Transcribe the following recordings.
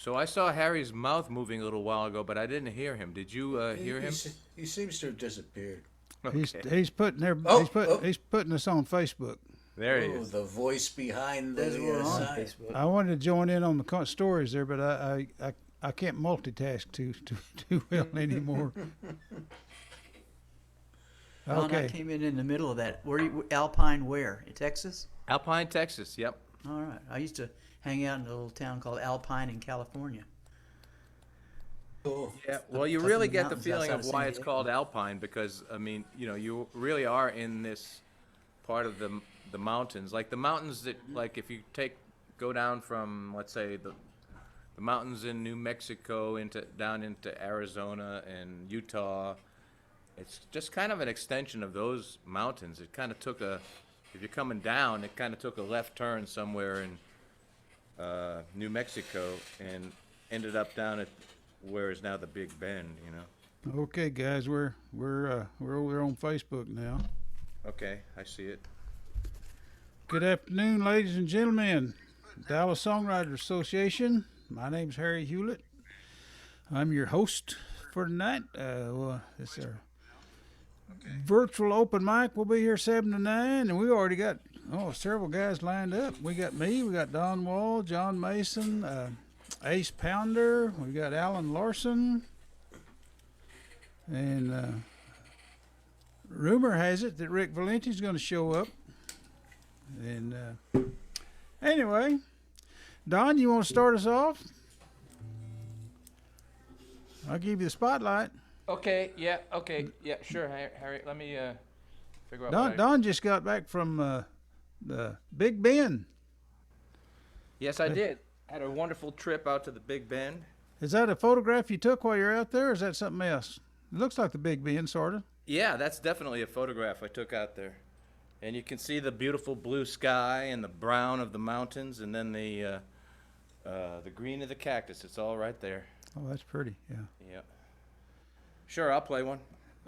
So I saw Harry's mouth moving a little while ago, but I didn't hear him. Did you hear him? He seems to have disappeared. Okay. He's putting he's putting us on Facebook. There he Oh, is. the voice behind the We're on side. Facebook. I wanted to join in on the stories there, but I can't multitask too well anymore. Ron, I Okay. came in the middle of that. Alpine where? In Texas? Alpine, Texas. Yep. All right. I used to hang out in a little town called Alpine in California. Cool. Yeah. Well, you Up really in the get the mountains feeling outside of of why San it's Diego. called Alpine because I mean, you really are in this part of the mountains, like the mountains that, like if you go down from, let's say, the mountains in New Mexico down into Arizona and Utah. It's just kind of an extension of those mountains. It kind of took if you're coming down, it kind of took a left turn somewhere in New Mexico and ended up down at where is now the Big Bend, Okay, guys, we're over there on Facebook now. Okay, I see it. Good afternoon, ladies and gentlemen. Dallas Songwriters Association. My name's Harry Hewlett. I'm your host for tonight. This is our virtual open mic. We'll be here 7 to 9, and we already got several guys lined up. We got me, we got Don Wall, John Mason, Ace Pounder, we got Alan Larson, and rumor has it that Rick Valenti's going to show up. And anyway, Don, you want to start us off? I'll give you the spotlight. Okay, yeah, sure, Harry. Let me figure out. Don just got back from the Big Bend. Yes, I did. Had a wonderful trip out to the Big Bend. Is that a photograph you took while you're out there, or is that something else? It looks like the Big Bend, sort of. Yeah, that's definitely a photograph I took out there. And you can see the beautiful blue sky and the brown of the mountains, and then the green of the cactus. It's all right there. Oh, that's pretty, yeah. Yep. Sure, I'll play one.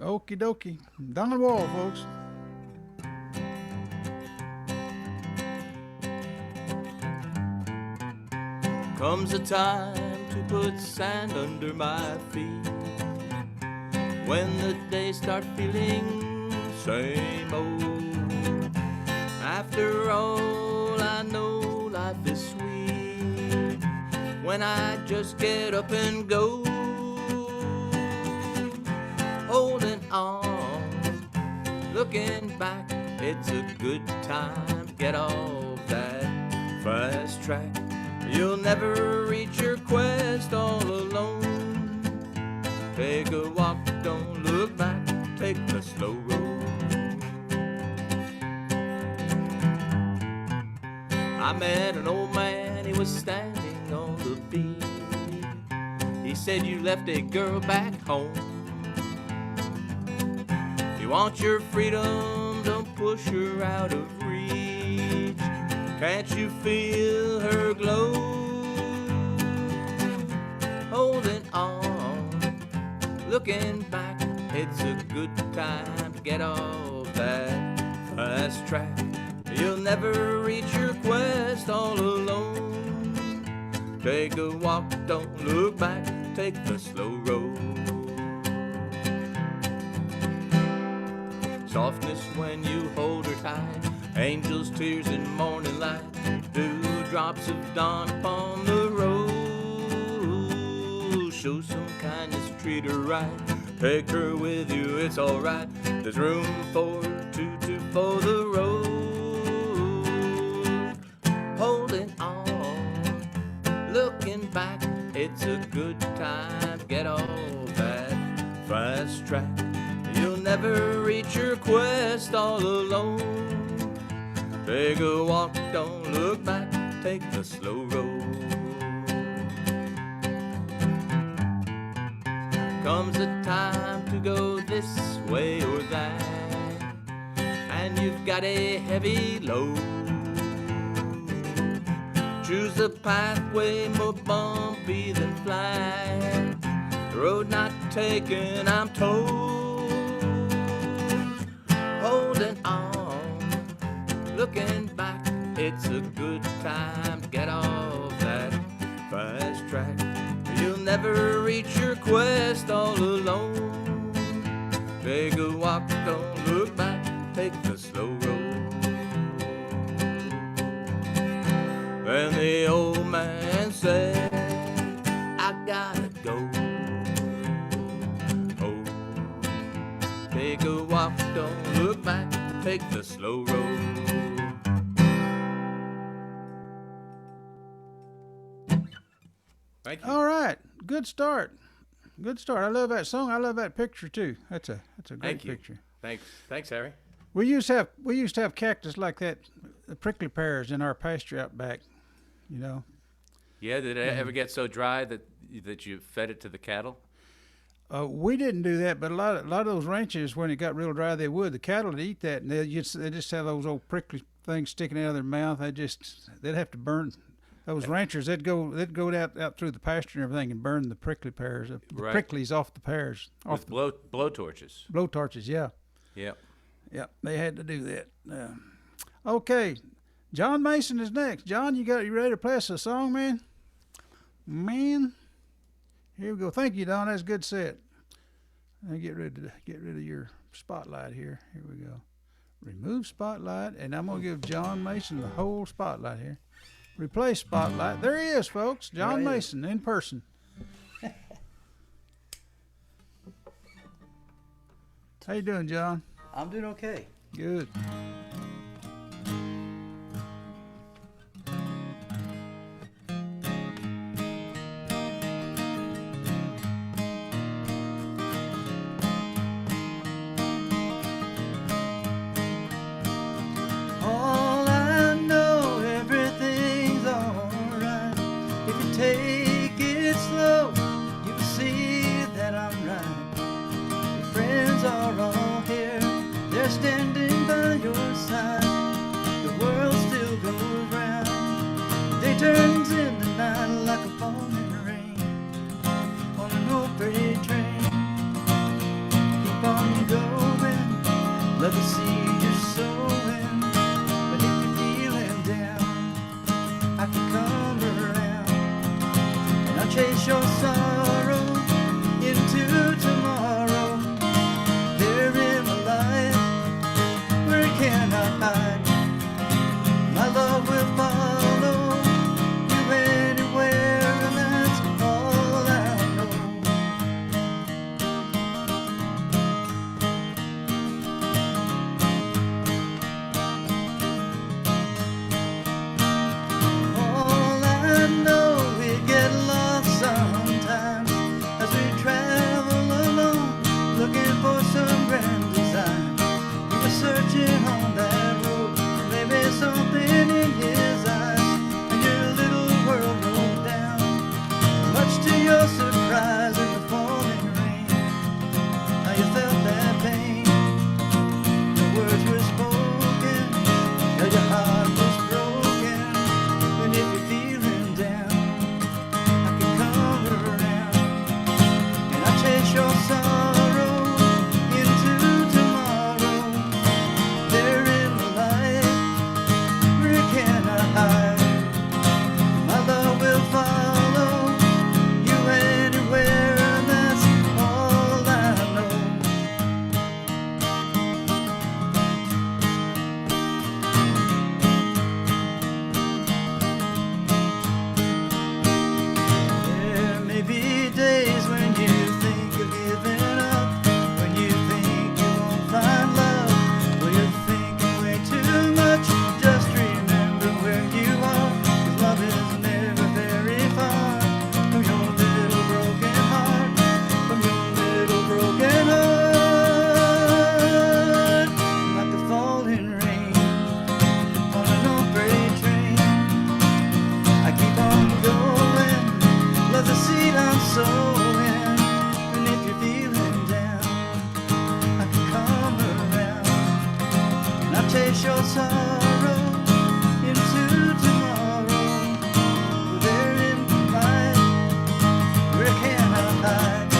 Okie dokie. Don Wall, folks. Comes a time to put sand under my feet when the days start feeling same old. After all, I know life is sweet when I just get up and go. Holding on, looking back, it's a good time to get off that fast track. You'll never reach your quest all alone. Take a walk, don't look back, take the slow road. I met an old man, he was standing on the beach. He said, you left a girl back home. You want your freedom, don't push her out of reach. Can't you feel her glow? Holding on, looking back, it's a good time to get off that fast track. You'll never reach your quest all alone. Take a walk, don't look back, take the slow road. Softness when you hold her tight, angels' tears in morning light, dewdrops of dawn upon the road. Show some kindness, treat her right, take her with you, it's alright. There's room for two for the road. Holding on, looking back, it's a good time to get off that fast track. You'll never reach your quest all alone. Take a walk, don't look back, take the slow road. Comes a time to go this way or that, and you've got a heavy load. Choose a pathway more bumpy than flat, the road not taken, I'm told. Holding on, looking back, it's a good time to get off that fast track. never reach your quest all alone. Take a walk, don't look back, take the slow road. And the old man said, I gotta go. Oh, take a walk, don't look back, take the slow road. Thank you. All right, good start. Good start. I love that song. I love that picture too. That's a great Thank you. picture. Thanks, Harry. We used to have cactus like that, the prickly pears in our pasture out back. You know. Yeah, did it ever get so dry that you fed it to the cattle? We didn't do that, but a lot of those ranches, when it got real dry, they would. The cattle would eat that, and they just have those old prickly things sticking out of their mouth. They'd have to burn. Those ranchers, they'd go out through the pasture and everything and burn the prickly pears, the Right. pricklies off the pears, off With the blow torches. blow torches. Yeah, Yep. yeah, they had to do that. Okay, John Mason is next. John, you ready to play us a song, man? Man, here we go. Thank you, Don. That's a good set. Now get rid of your spotlight here. Here we go. Remove spotlight, and I'm gonna give John Mason the whole spotlight here. Replace spotlight. There he is, folks. John Mason in person. How you doing, John? I'm doing okay. Good. All I know, everything's alright. If you take it slow, you'll see that I'm right. Your friends are all here, they're standing by your side. The world still goes round, day turns into night like a falling rain on an old freight train. Keep on going, love the seed you're sowing. But if you're feeling down, I can come around and I'll chase your sorrow into tomorrow. There in my life, where can I hide? My love will follow you anywhere, and that's all I know. All I know, we get lost sometimes as we travel alone, looking for some grand design. We were searching on that road, or maybe something in his eyes, and your little world broke down, much to your surprise in the falling rain. How you felt that pain, the words were spoken, how your heart was broken. And if you're feeling down, I can come around and I'll chase your sorrow into tomorrow. There in the light, where can I hide? My love will follow you anywhere, and that's all I know. There may be days when you think of giving up, when you think you won't find love, when you're thinking way too much. Just remember where you are, 'cause love is never very far from your little broken heart, from your little broken heart. Like the falling rain on an old freight train, I keep on going, love the seed I'm sowing. And if you're feeling down, I can come around and I'll chase your sorrow into tomorrow. There in the light, where can I hide?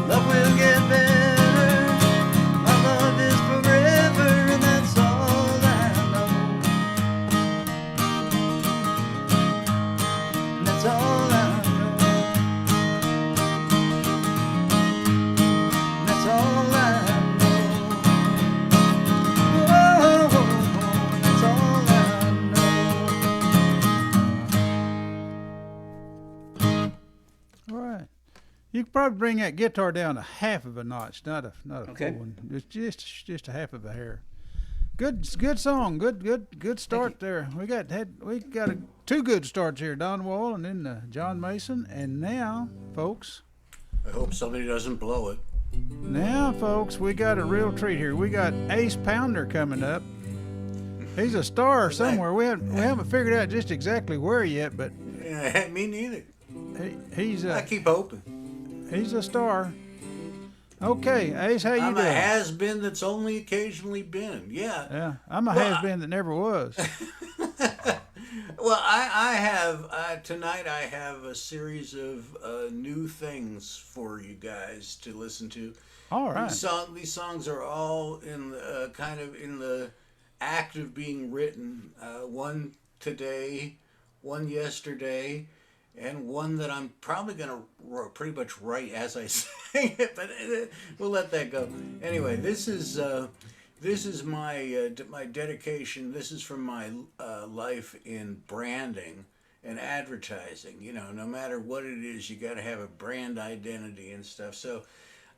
Love will get better, my love is forever, and that's all I know. And that's all I know. All right. You could probably bring that guitar down a half of a notch, not a Okay. full one. It's just a half of a hair. Good song. Good start there. We got two good starts here. Don Wall and then John Mason, and now, folks. I hope somebody doesn't blow it. Now, folks, we got a real treat here. We got Ace Pounder coming up. He's a star somewhere. We haven't figured out just exactly where yet, but Yeah, me neither. he's I keep hoping. he's a star. Okay, Ace, how you I'm doing? a has-been that's only occasionally been. Yeah. Yeah, I'm a Well, has-been that never was. Well, I have tonight. I have a series of new things for you guys to listen to. All right. These songs are all in the, kind of in the act of being written. One today, one yesterday, and one that I'm probably going to pretty much write as I sing it, but we'll let that go. Anyway, this is my dedication. This is from my life in branding and advertising. You know, no matter what it is, you got to have a brand identity and stuff. So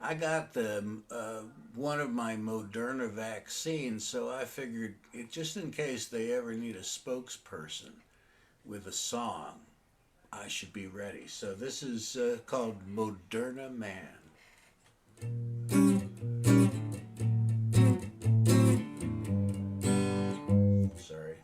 I got the one of my Moderna vaccines, so I figured just in case they ever need a spokesperson with a song, I should be ready. So this is called Moderna Man. Sorry.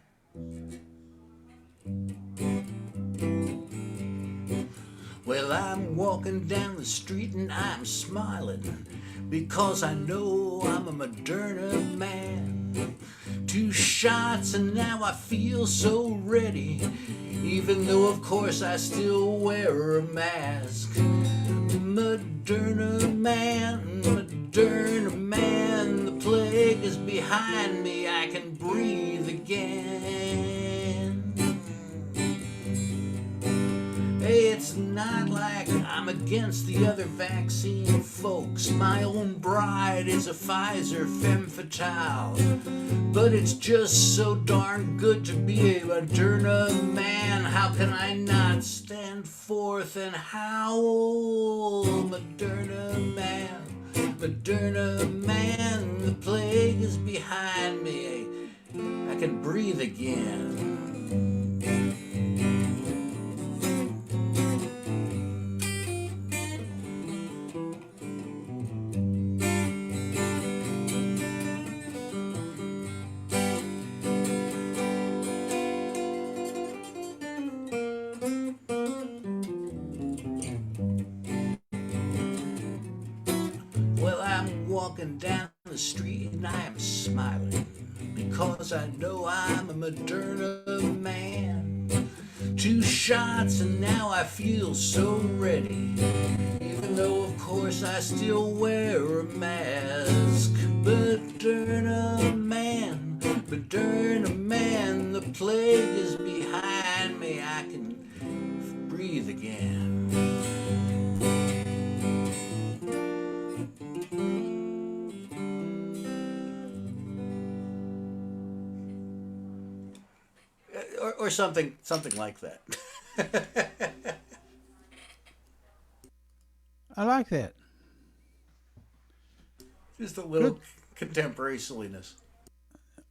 Well, I'm walking down the street and I'm smiling because I know I'm a Moderna man. 2 shots and now I feel so ready, even though of course I still wear a mask. Moderna man, the plague is behind me, I can breathe again. Hey, it's not like I'm against the other vaccine folks. My own bride is a Pfizer femme fatale. But it's just so darn good to be a Moderna man. How can I not stand forth and howl? Moderna man, the plague is behind me, I can breathe again. Well, I'm walking down the street and I am smiling because I know I'm a Moderna man. 2 shots and now I feel so ready, even though of course I still wear a mask. Moderna man, the plague is behind me, I can breathe again. Or something like that. I like that. Just a little contemporary silliness.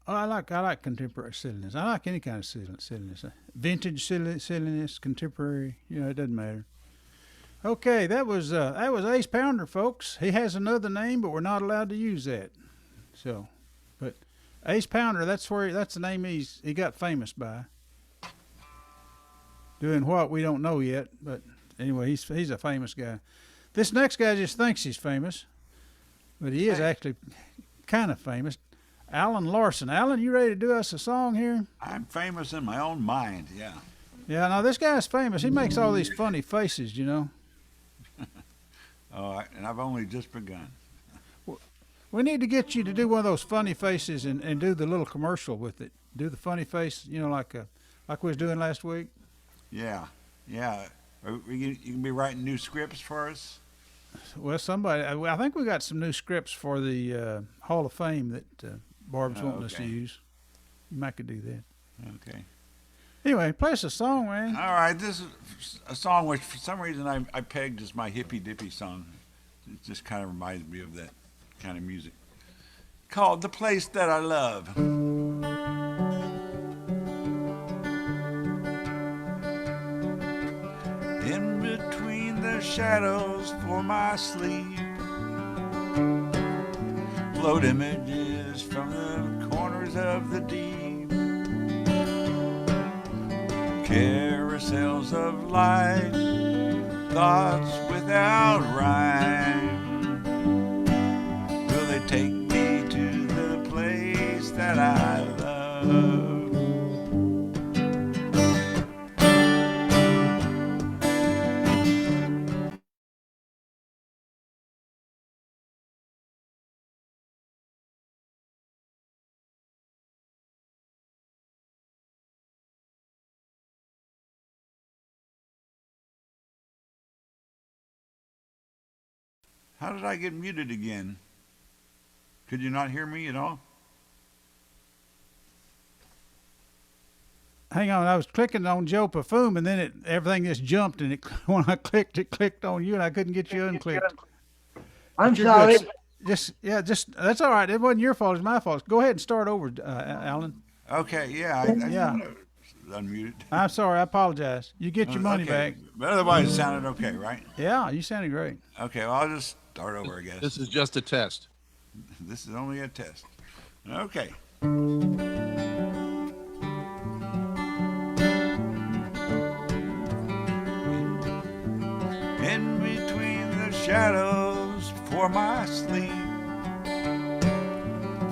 Oh, I like contemporary silliness. I like any kind of silliness. Vintage silliness, contemporary. You know, it doesn't matter. Okay, that was Ace Pounder, folks. He has another name, but we're not allowed to use that. So, but Ace Pounder, that's the name he got famous by. Doing what we don't know yet, but anyway, he's a famous guy. This next guy just thinks he's famous, but he is actually kind of famous. Alan Larson. Alan, you ready to do us a song here? I'm famous in my own mind, yeah. Yeah, now this guy's famous. He makes all these funny faces, you know. Oh, and I've only just begun. We need to get you to do one of those funny faces and do the little commercial with it. Do the funny face, you know, like we was doing last week. Yeah. You can be writing new scripts for us? Well, I think we got some new scripts for the Hall of Fame that Barb's wanting us to okay. use. You might could do that. Okay. Anyway, play us a song, man. All right, this is a song which for some reason I pegged as my hippy dippy song. It just kind of reminds me of that kind of music. Called The Place That I Love. In between the shadows for my sleep, float images from the corners of the deep, carousels of light, thoughts without rhyme. Will they take me to the place that I love? How did I get muted again? Could you not hear me at all? Hang on, I was clicking on Joe Perfume, and then everything just jumped, and when I clicked, it clicked on you, and I couldn't get you unclicked. I'm You're sorry. good. Just that's all right. It wasn't your fault; it's my fault. Go ahead and start over, Alan. Okay, yeah, I Yeah. unmuted. I'm sorry. I apologize. You get your money Okay, back. but otherwise it sounded okay, right? Yeah, you sounded great. Okay, well, I'll just start over, I guess. This is just a test. This is only a test. Okay. In between the shadows for my sleep,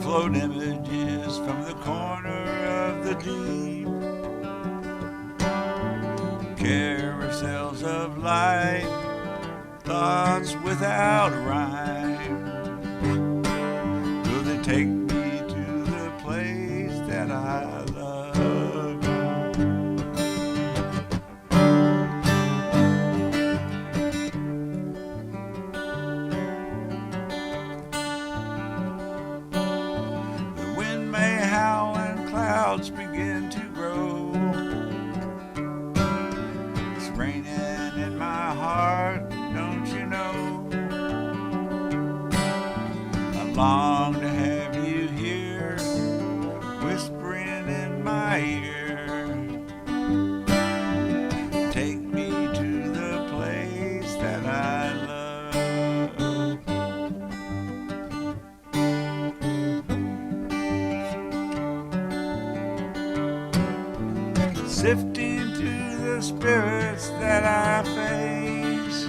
float images from the corner of the deep, carousels of light, thoughts without rhyme. Will they take me to the place that I love? The wind may howl and clouds begin to grow. It's raining in my heart, don't you know? I long to have you here, whispering in my ear. Take me to the place that I love. Sifting through the spirits that I face,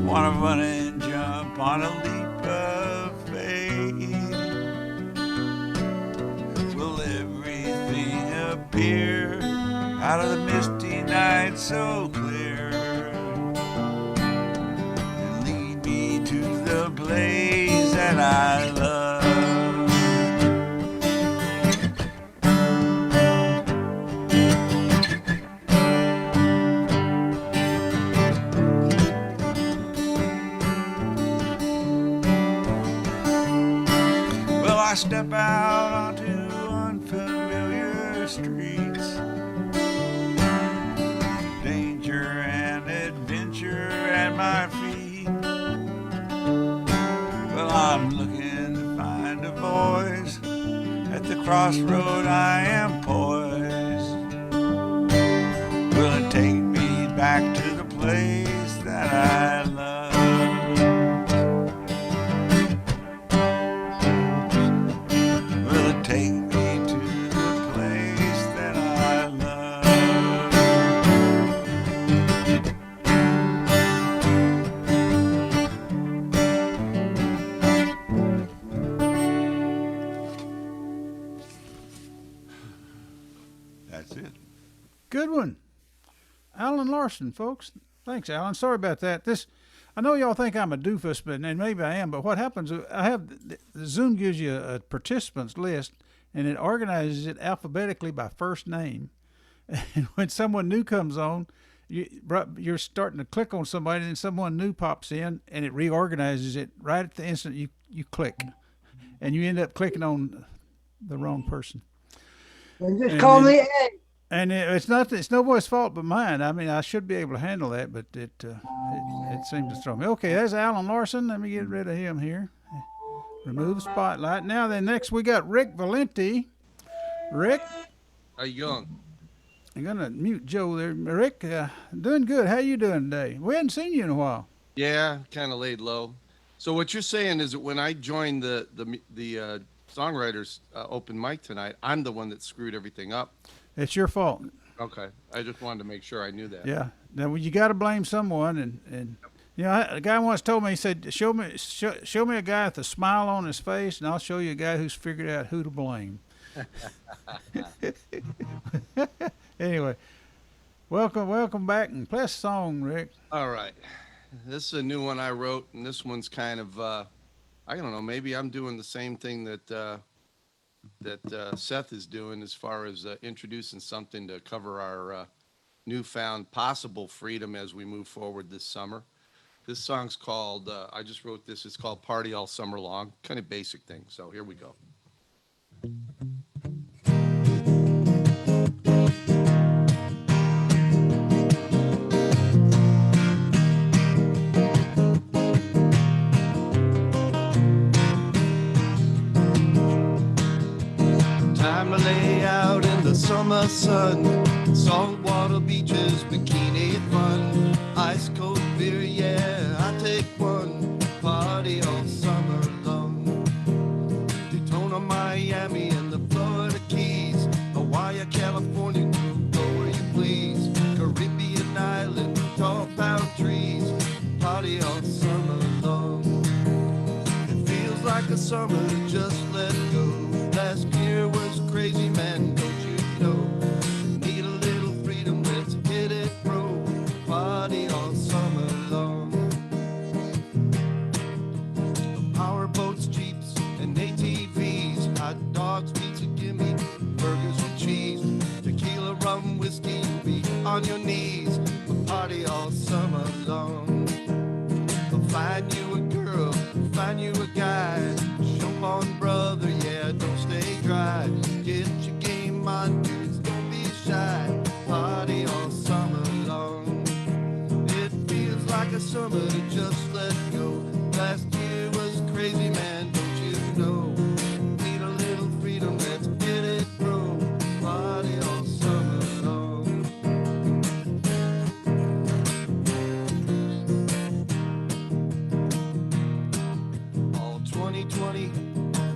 wanna run and jump on a leap of faith. Will everything appear out of the misty night so clear, and lead me to the place that I love? Well, I step out onto unfamiliar streets, danger and adventure at my feet. Well, I'm looking to find a voice. At the crossroad I am poised. Will it take me back to the place that I love? Will it take me to the place that I love? That's it. Good one, Alan Larson, folks. Thanks, Alan. Sorry about that. I know y'all think I'm a doofus, and maybe I am. But what happens? I have the Zoom gives you a participants list, and it organizes it alphabetically by first name. And when someone new comes on, you're starting to click on somebody, and someone new pops in, and it reorganizes it right at the instant you click, and you end up clicking on the wrong person. And just And call then- me Ed. And it's nobody's fault but mine. I mean, I should be able to handle that, but it seemed to throw me. Okay, there's Alan Larson. Let me get rid of him here. Remove the spotlight. Now then, next we got Rick Valenti. Rick, How you going? I'm gonna mute Joe there. Rick, doing good. How you doing today? We hadn't seen you in a while. Yeah, kind of laid low. So what you're saying is that when I joined the songwriters open mic tonight, I'm the one that screwed everything up. It's your fault. Okay, I just wanted to make sure I knew that. Yeah. Now you got to blame someone, and you know, a guy once told me, he said, show me a guy with a smile on his face, and I'll show you a guy who's figured out who to blame. Anyway, welcome back, and play a song, Rick. All right, this is a new one I wrote, and this one's kind of I don't know, maybe I'm doing the same thing that Seth is doing as far as introducing something to cover our newfound possible freedom as we move forward this summer. This song's called, I just wrote this, it's called Party All Summer Long, kind of basic thing. So here we go. Time to lay out in the summer sun, saltwater beaches, bikini fun, ice cold beer, yeah, I take one, party all summer long. Daytona, Miami, and the Florida Keys, Hawaii, California, go where you please, Caribbean island, tall palm trees, party all summer long. It feels like a summer to just let go. Last year was crazy, man, don't you know? Need a little freedom, let's hit it, bro. Party all summer long. Powerboats, jeeps, and ATVs, hot dogs, pizza, gimme, burgers with cheese, tequila, rum, whiskey, you'll be on your knees. Party all summer long. Find you a girl, find you a guy, jump on, brother, yeah, don't stay dry. Get your game on, dudes, don't be shy. Party all summer long. It feels like a summer to just let go. Last year was crazy, man, don't you know? Need a little freedom, let's get it, bro. Party all summer long. All 2020,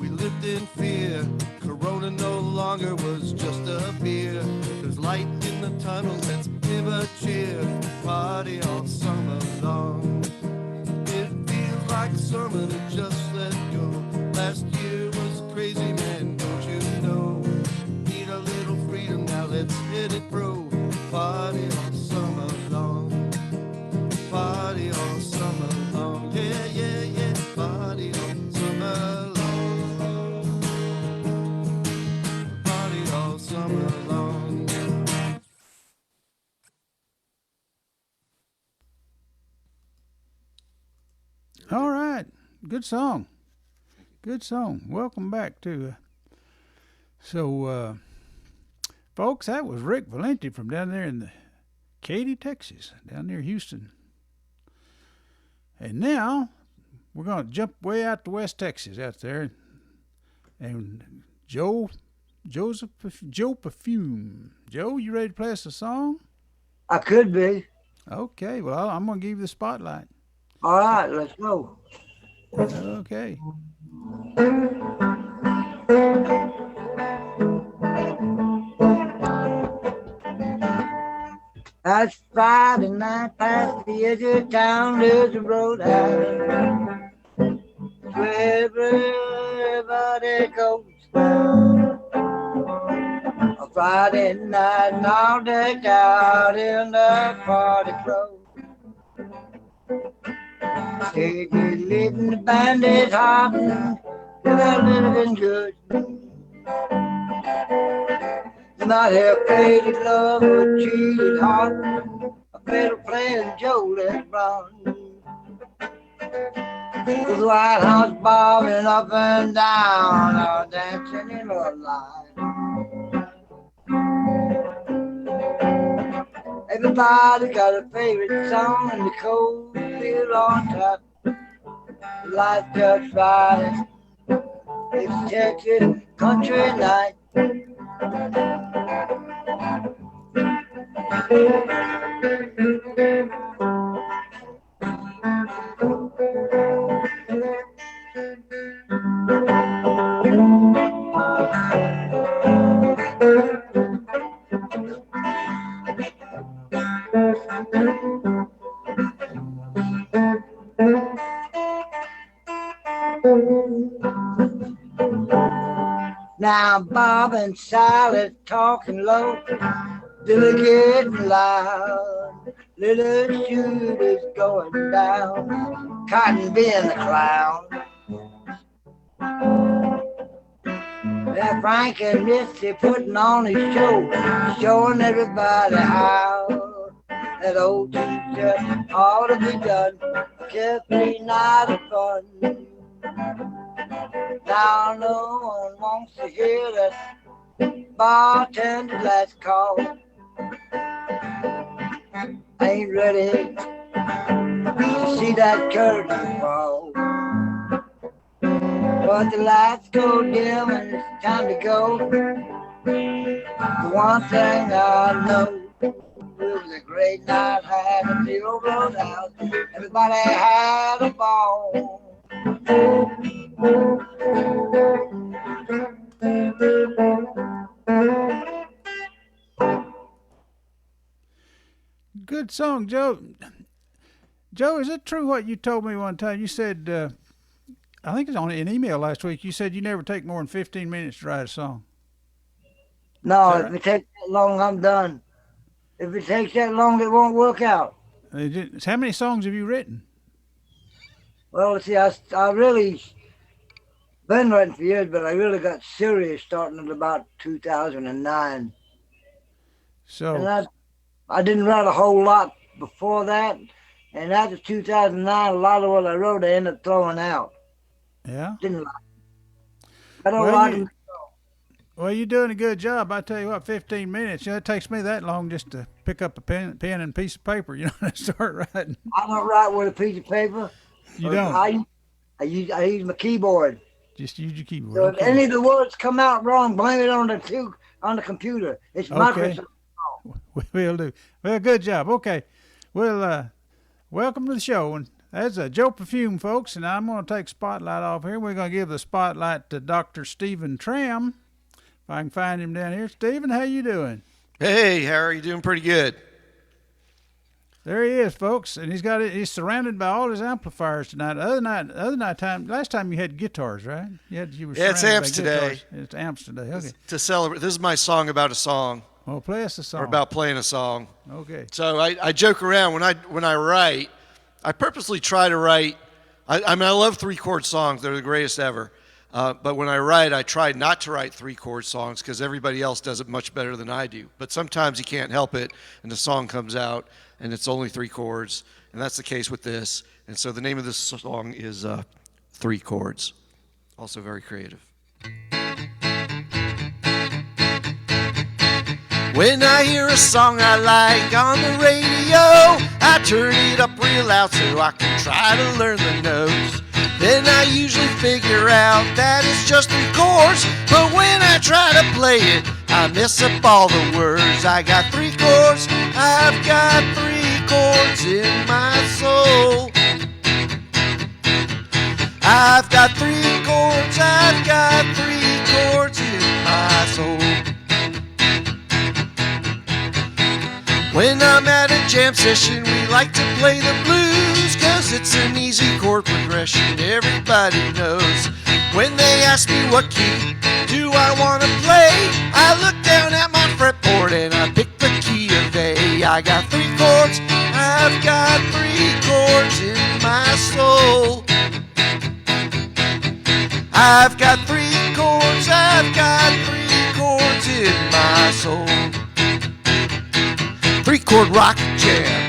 we lived in fear. Corona no longer was just a beer. There's light in the tunnel, let's give a cheer. Party all summer long. It feels like summer to just let go. Last year was crazy, man, don't you know? Need a little freedom, now let's hit it, bro. Party all summer long. Party all summer long. Yeah, yeah, yeah. Party all summer long. Party all summer long. All right, good song. Good song. Welcome back to. Folks, that was Rick Valenti from down there in Katy, Texas, down near Houston. And now we're going to jump way out to West Texas out there. And Joe Perfume. Joe, you ready to play us a song? I could be. Okay, well, I'm going to give you the spotlight. All right, let's go. Okay. That's Friday night, past the edge of town, there's a roadhouse where everybody goes. A Friday night, and all decked out in the party clothes. Take it, living the bandit hop, they're living good. Not have faded love or cheated heart, a fiddle playing Joe let run. With White House bobbing up and down, or dancing in the light. Everybody got a favorite song in the cold field on top. Life just riding. It's Texas country night. Now Bob and Sally talking low, Billy getting loud, little shooters going down, Cotton being the clown. Now Frank and Misty putting on his show, showing everybody how that old teacher ought to be done, kept me night of fun. Now no one wants to hear that bartender last call. Ain't ready to see that curtain fall. But the lights go dim and it's time to go. The one thing I know, it was a great night, had a zero blown out. Everybody had a ball. Good song, Joe. Joe, is it true what you told me one time? You said, I think it was on an email last week, you said you never take more than 15 minutes to write a song. No, Is that if it takes that long, I'm done. If it takes that long, it won't work out. How many songs have you written? Well, see, I really been writing for years, but I really got serious starting at about 2009. So, And I didn't write a whole lot before that. And after 2009, a lot of what I wrote, I ended up throwing out. yeah. Didn't like. I don't Well, like you- them. Well, you're doing a good job. I tell you what, 15 minutes. It takes me that long just to pick up a pen and piece of paper, and start writing. I don't write with a piece of paper. You don't. I use my keyboard. Just use your keyboard. So if Okay. any of the words come out wrong, blame it on the computer. It's Okay. Microsoft. We'll do. Well, good job. Okay. Well, welcome to the show. And that's Joe Perfume, folks. And I'm going to take spotlight off here. We're going to give the spotlight to Dr. Stephen Tram. If I can find him down here. Stephen, how you doing? Hey, Harry, you doing pretty good? There he is, folks, and he's surrounded by all his amplifiers tonight. Last time you had guitars, right? You were Yeah, it's surrounded amps by today. guitars. It's amps today. Okay. To celebrate, this is my song about a song, Well, play us a song. or about playing a song. Okay. So I joke around when I write. I purposely try to write. I mean, I love 3-chord songs; they're the greatest ever. But when I write, I try not to write 3-chord songs because everybody else does it much better than I do. But sometimes you can't help it, and the song comes out, and it's only 3 chords, and that's the case with this. And so the name of this song is 3 Chords. Also very creative. When I hear a song I like on the radio, I turn it up real loud so I can try to learn the notes. Then I usually figure out that it's just 3 chords, but when I try to play it, I mess up all the words. I got 3 chords, I've got 3 chords in my soul. I've got 3 chords, I've got 3 chords in my soul. When I'm at a jam session, we like to play the blues, 'cause it's an easy chord progression everybody knows. When they ask me what key do I want to play, I look down at my fretboard and I pick the key of A. I got 3 chords, I've got 3 chords in my soul. I've got 3 chords, I've got 3 chords in my soul. 3-chord rock jam.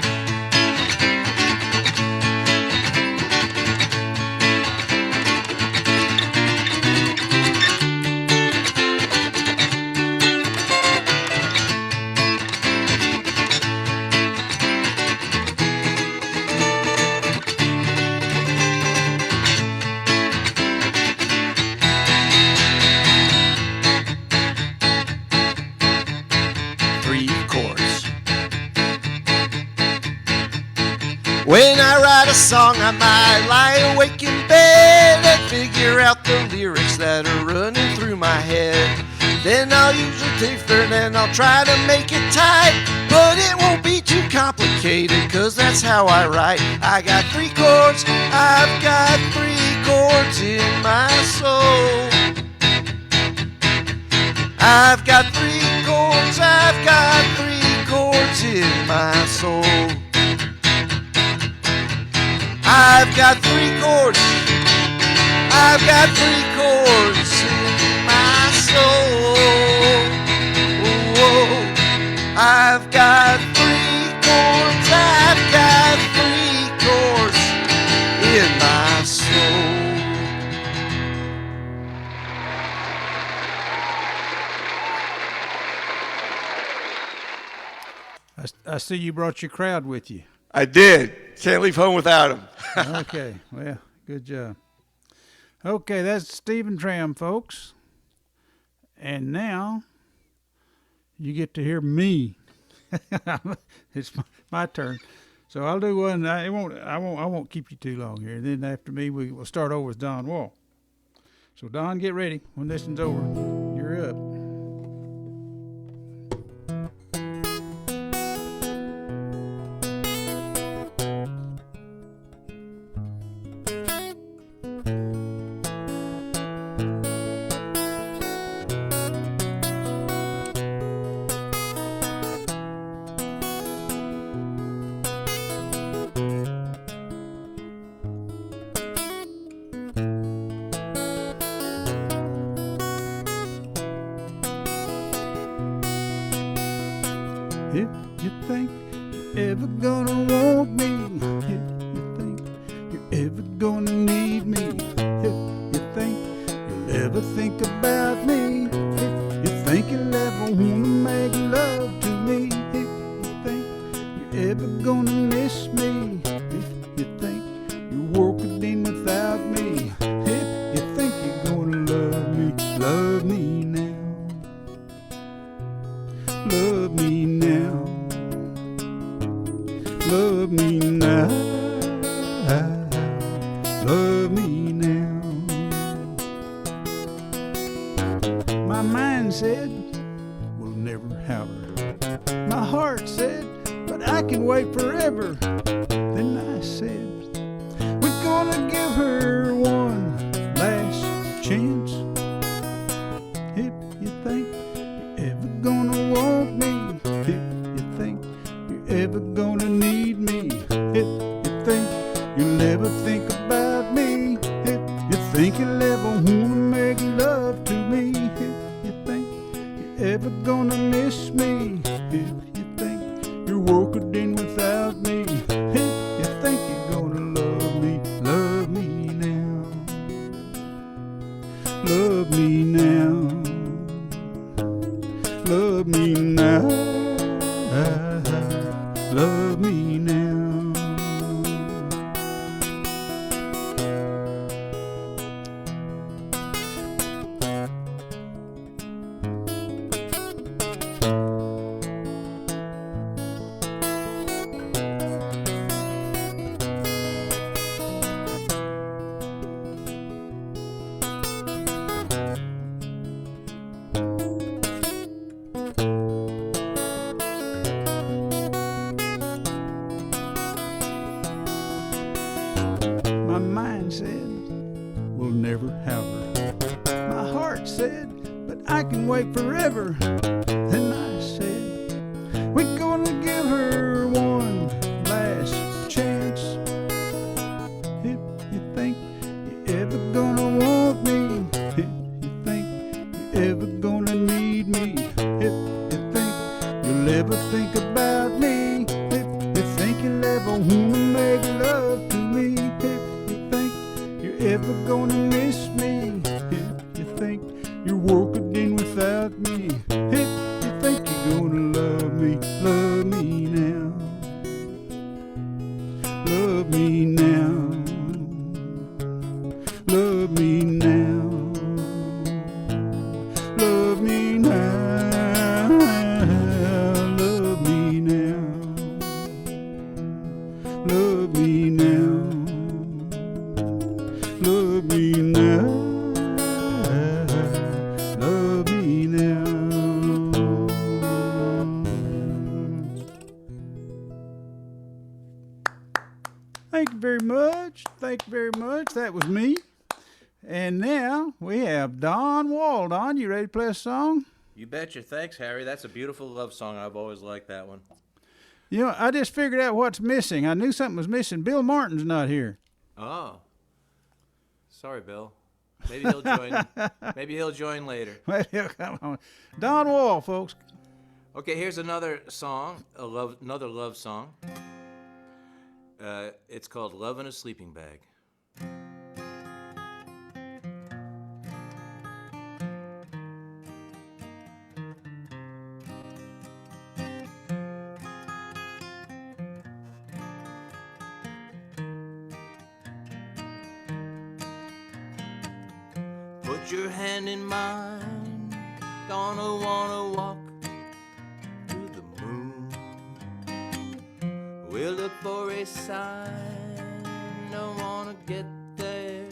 When I write a song, I might lie awake in bed and figure out the lyrics that are running through my head. Then I'll use a taper and I'll try to make it tight, but it won't be too complicated, cause that's how I write. I got 3 chords, I've got 3 chords in my soul. I've got 3 chords, I've got 3 chords in my soul. I've got 3 chords, I've got 3 chords in my soul. Whoa. I've got 3 chords, I've got 3 chords in my soul. I see you brought your crowd with you. I did. Can't leave home without him. Okay, well, good job. Okay, that's Stephen Tram, folks. And now you get to hear me. It's my turn. So I'll do one. I won't keep you too long here. Then after me, we'll start over with Don Wall. So Don, get ready. When this one's over, you're up. If you think you're ever gonna want me, if you think you're ever gonna need me, if you think you'll ever think about me, if you think you'll ever wanna make love to me, if you think you're ever gonna miss me, if you think your world could end without me, if you think you're gonna love me now. Love me now. Love me now. Love me now. My mind said, we'll never have her. My heart said, but I can wait forever. Then I said, we're gonna give her one last chance. If you think you're ever gonna want me, if you think you're ever gonna need me, if you think you'll ever think about me, if you think you'll ever wanna make love to me, if you think you're ever gonna miss me, if you think your world could end without me, if you think you're gonna love me now. Love me now. Love me now. Love me now. My mind said, we'll never have her. My heart said, but I can wait forever. Then I said, we're gonna give her one last chance. If you think you're ever gonna want me, if you think you're ever gonna need me, if you think you'll ever think about me, if you think you'll ever wanna make love to me, if you think you're ever gonna miss me, if you think your world could end without me, if you think you're gonna love me now. Love me now. Love me now. Love me now. Love me now. Love me now. Love me now. Love me now. Thank you very much. Thank you very much. That was me. And now we have Don Wall. Don, you ready to play a song? You betcha. Thanks, Harry. That's a beautiful love song. I've always liked that one. You know, I just figured out what's missing. I knew something was missing. Bill Martin's not here. Oh. Sorry, Bill. Maybe he'll join. Maybe he'll join later. Maybe he'll come on. Don Wall, folks. Okay, here's another song, another love song. It's called Love in a Sleeping Bag. Put your hand in mine, gonna wanna walk through the moon. We'll look for a sign, don't wanna get there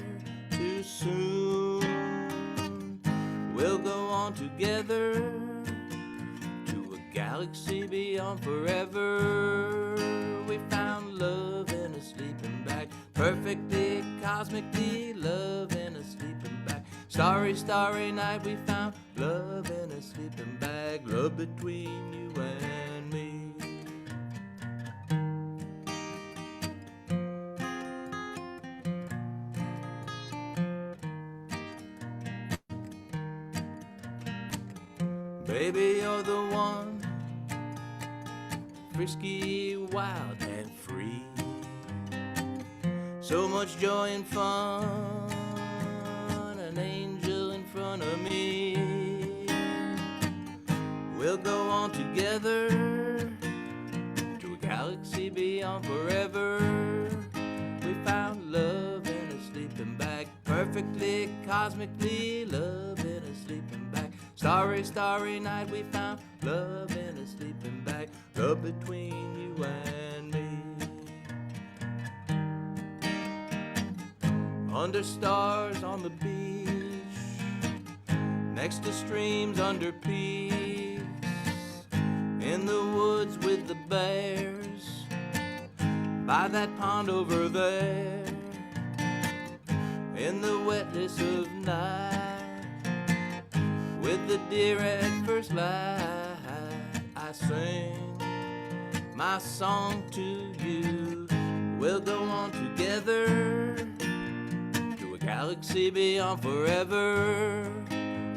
too soon. We'll go on together to a galaxy beyond forever. We found love in a sleeping bag, perfectly, cosmically, love in a sleeping bag. Starry, starry night, we found love in a sleeping bag, love between you and me. Baby, you're the one, frisky, wild, and free. So much joy and fun, an angel in front of me. We'll go on together to a galaxy beyond forever. We found love in a sleeping bag, perfectly, cosmically, love in a sleeping bag. Starry, starry night, we found love in a sleeping bag, love between you and me. Under stars on the beach, next to streams under peaks, in the woods with the bears, by that pond over there, in the wetness of night, with the deer at first light, I sing my song to you. We'll go on together to a galaxy beyond forever.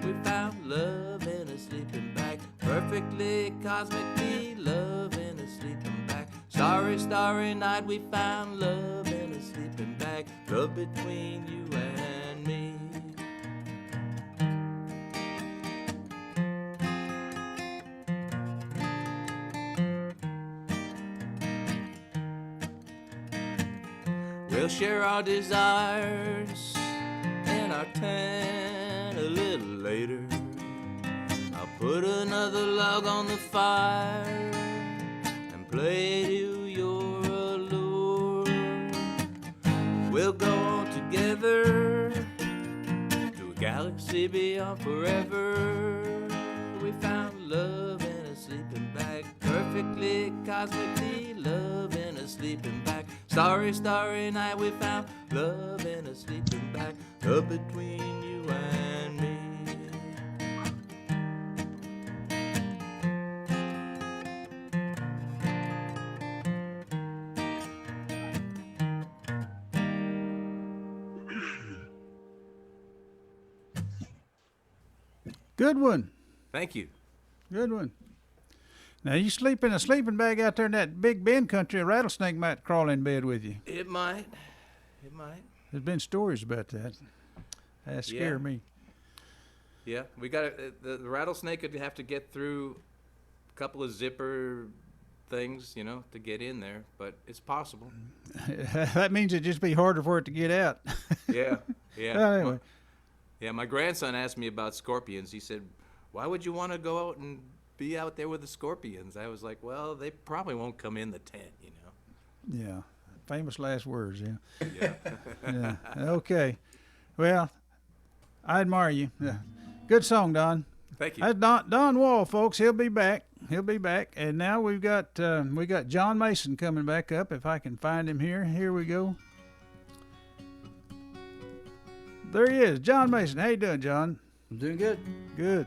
We found love in a sleeping bag, perfectly, cosmically, love in a sleeping bag. Starry, starry night, we found love in a sleeping bag, love between you and me. We'll share our desires in our tent a little later. I'll put another log on the fire and play to your allure. We'll go on together to a galaxy beyond forever. We found love in a sleeping bag, perfectly, cosmically, love in a sleeping bag. Starry, starry night, we found love in a sleeping bag, love between you and me. Good one. Thank you. Good one. Now, you sleep in a sleeping bag out there in that Big Bend country, a rattlesnake might crawl in bed with you. It might. It might. There's been stories about that. That scare me. Yeah, we got the rattlesnake would have to get through a couple of zipper things, you know, to get in there, but it's possible. That means it'd just be harder for it to get out. Yeah, yeah. Well, anyway. Yeah, my grandson asked me about scorpions. He said, "Why would you want to go out and be out there with the scorpions?" I was like, "Well, they probably won't come in the tent, you know." Yeah. famous last words. Yeah. Yeah. Yeah. Okay. Well, I admire you. Yeah. Good song, Don. Thank you. That's Don Wall, folks. He'll be back. And now we got John Mason coming back up. If I can find him here. Here we go. There he is, John Mason. How you doing, John? I'm doing good. Good.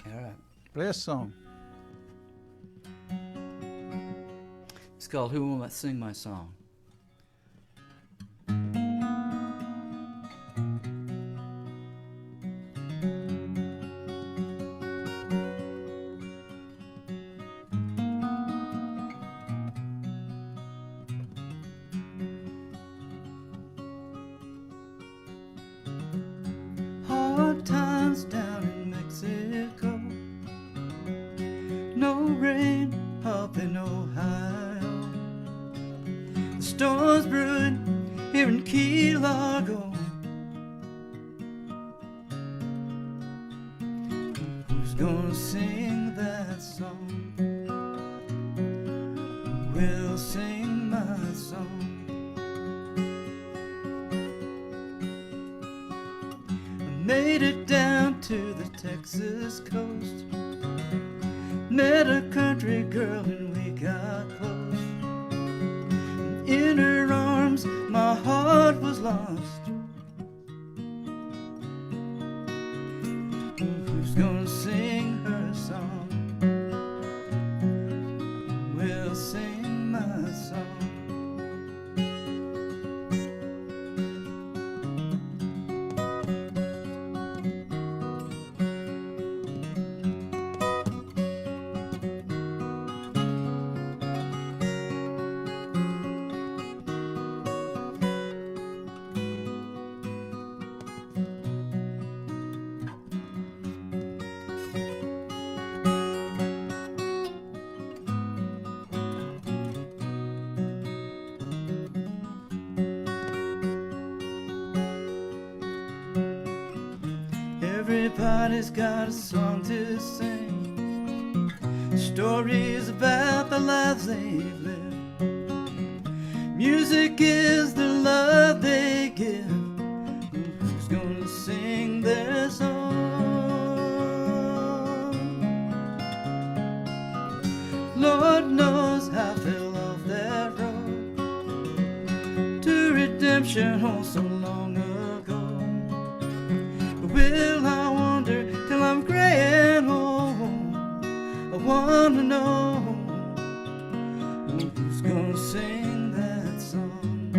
All right. Play a song. It's called Who Will Sing My Song? Hard times down in Mexico. No rain up in Ohio. The storm's brewing here in Key Largo. Who's gonna sing that song? Who will sing my song? I made it down to the Texas coast. Met a country girl and we got close. And in her arms my heart was lost. Who's gonna sing her song? Will sing my song. Everybody's got a song to sing, stories about the lives they've lived. Music is the love they give. Who's gonna sing their song? Lord knows I fell off that road to redemption oh so long ago. Will I wander till I'm gray and old? I wanna know who's gonna sing that song.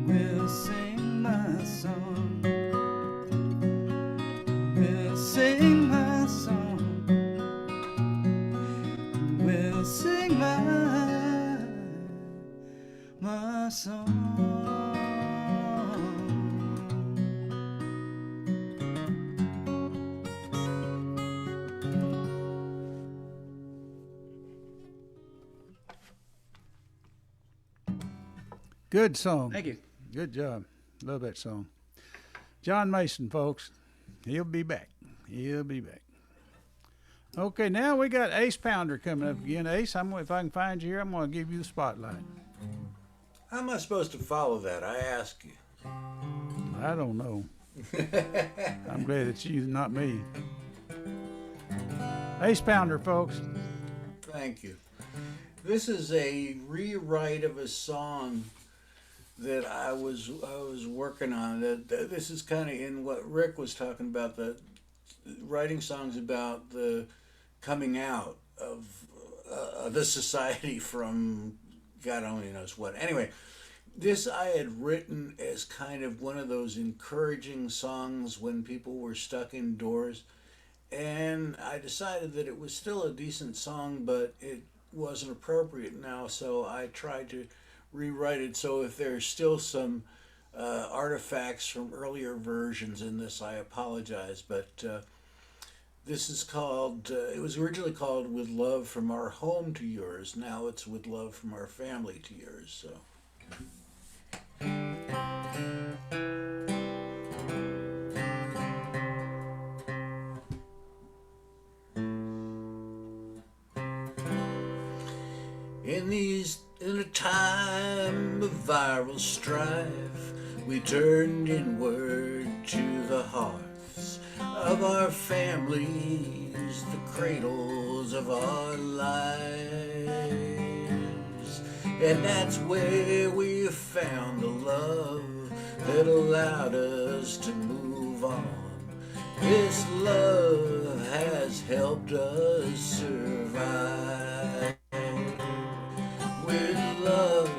Will sing my song. Will sing my song. Will sing my song. Good song. Thank you. Good job. Love that song. John Mason, folks. He'll be back. He'll be back. Okay, now we got Ace Pounder coming up again. Ace, if I can find you here, I'm going to give you the spotlight. How am I supposed to follow that? I ask you. I don't know. I'm glad it's you, not me. Ace Pounder, folks. Thank you. This is a rewrite of a song that I was working on. This is kind of in what Rick was talking about, the writing songs about the coming out of the society from God only knows what. Anyway, this I had written as kind of one of those encouraging songs when people were stuck indoors, and I decided that it was still a decent song, but it wasn't appropriate now, so I tried to rewrite it. So if there's still some artifacts from earlier versions in this, I apologize, but this is called, it was originally called With Love from Our Home to Yours. Now it's With Love from Our Family to Yours. So. In a time of viral strife, we turned inward to the hearths of our families, the cradles of our lives. And that's where we found the love that allowed us to move on. This love has helped us survive. With love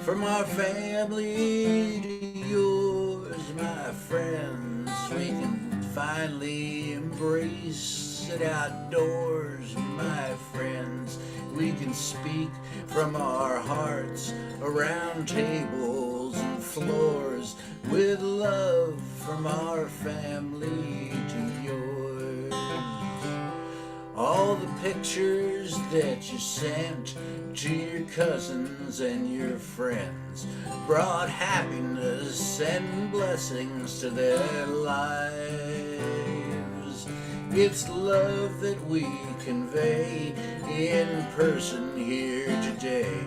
from our family to yours, my friends, we can finally embrace it outdoors, my friends. We can speak from our hearts around tables and floors, with love from our family to yours. All the pictures that you sent to your cousins and your friends brought happiness and blessings to their lives. It's love that we convey in person here today.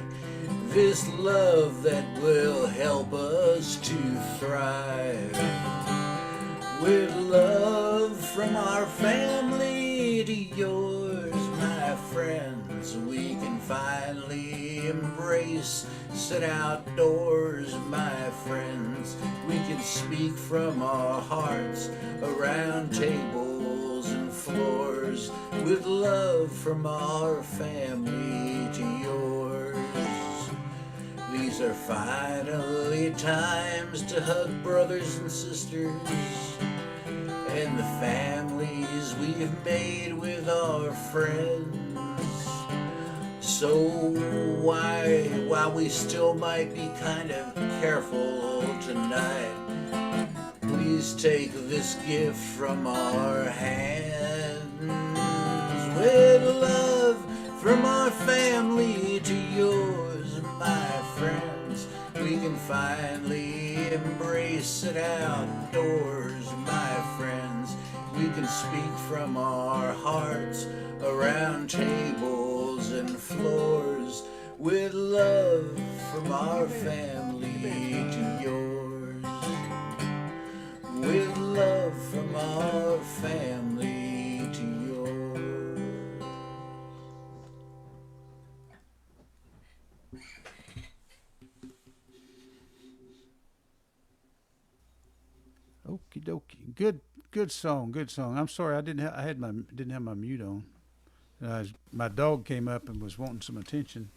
This love that will help us to thrive. With love from our family to yours, my friends, we can finally embrace, sit outdoors, my friends. We can speak from our hearts around tables and floors, with love from our family to yours. These are finally times to hug brothers and sisters and the families we've made with our friends. So while we still might be kind of careful tonight, please take this gift from our hands. With love from our family to yours, my friends, we can finally embrace it outdoors, my friends. We can speak from our hearts around tables and floors, with love from our family to yours. With love from our family to yours. Okie dokie. Good song. I'm sorry I didn't have my mute on. My dog came up and was wanting some attention.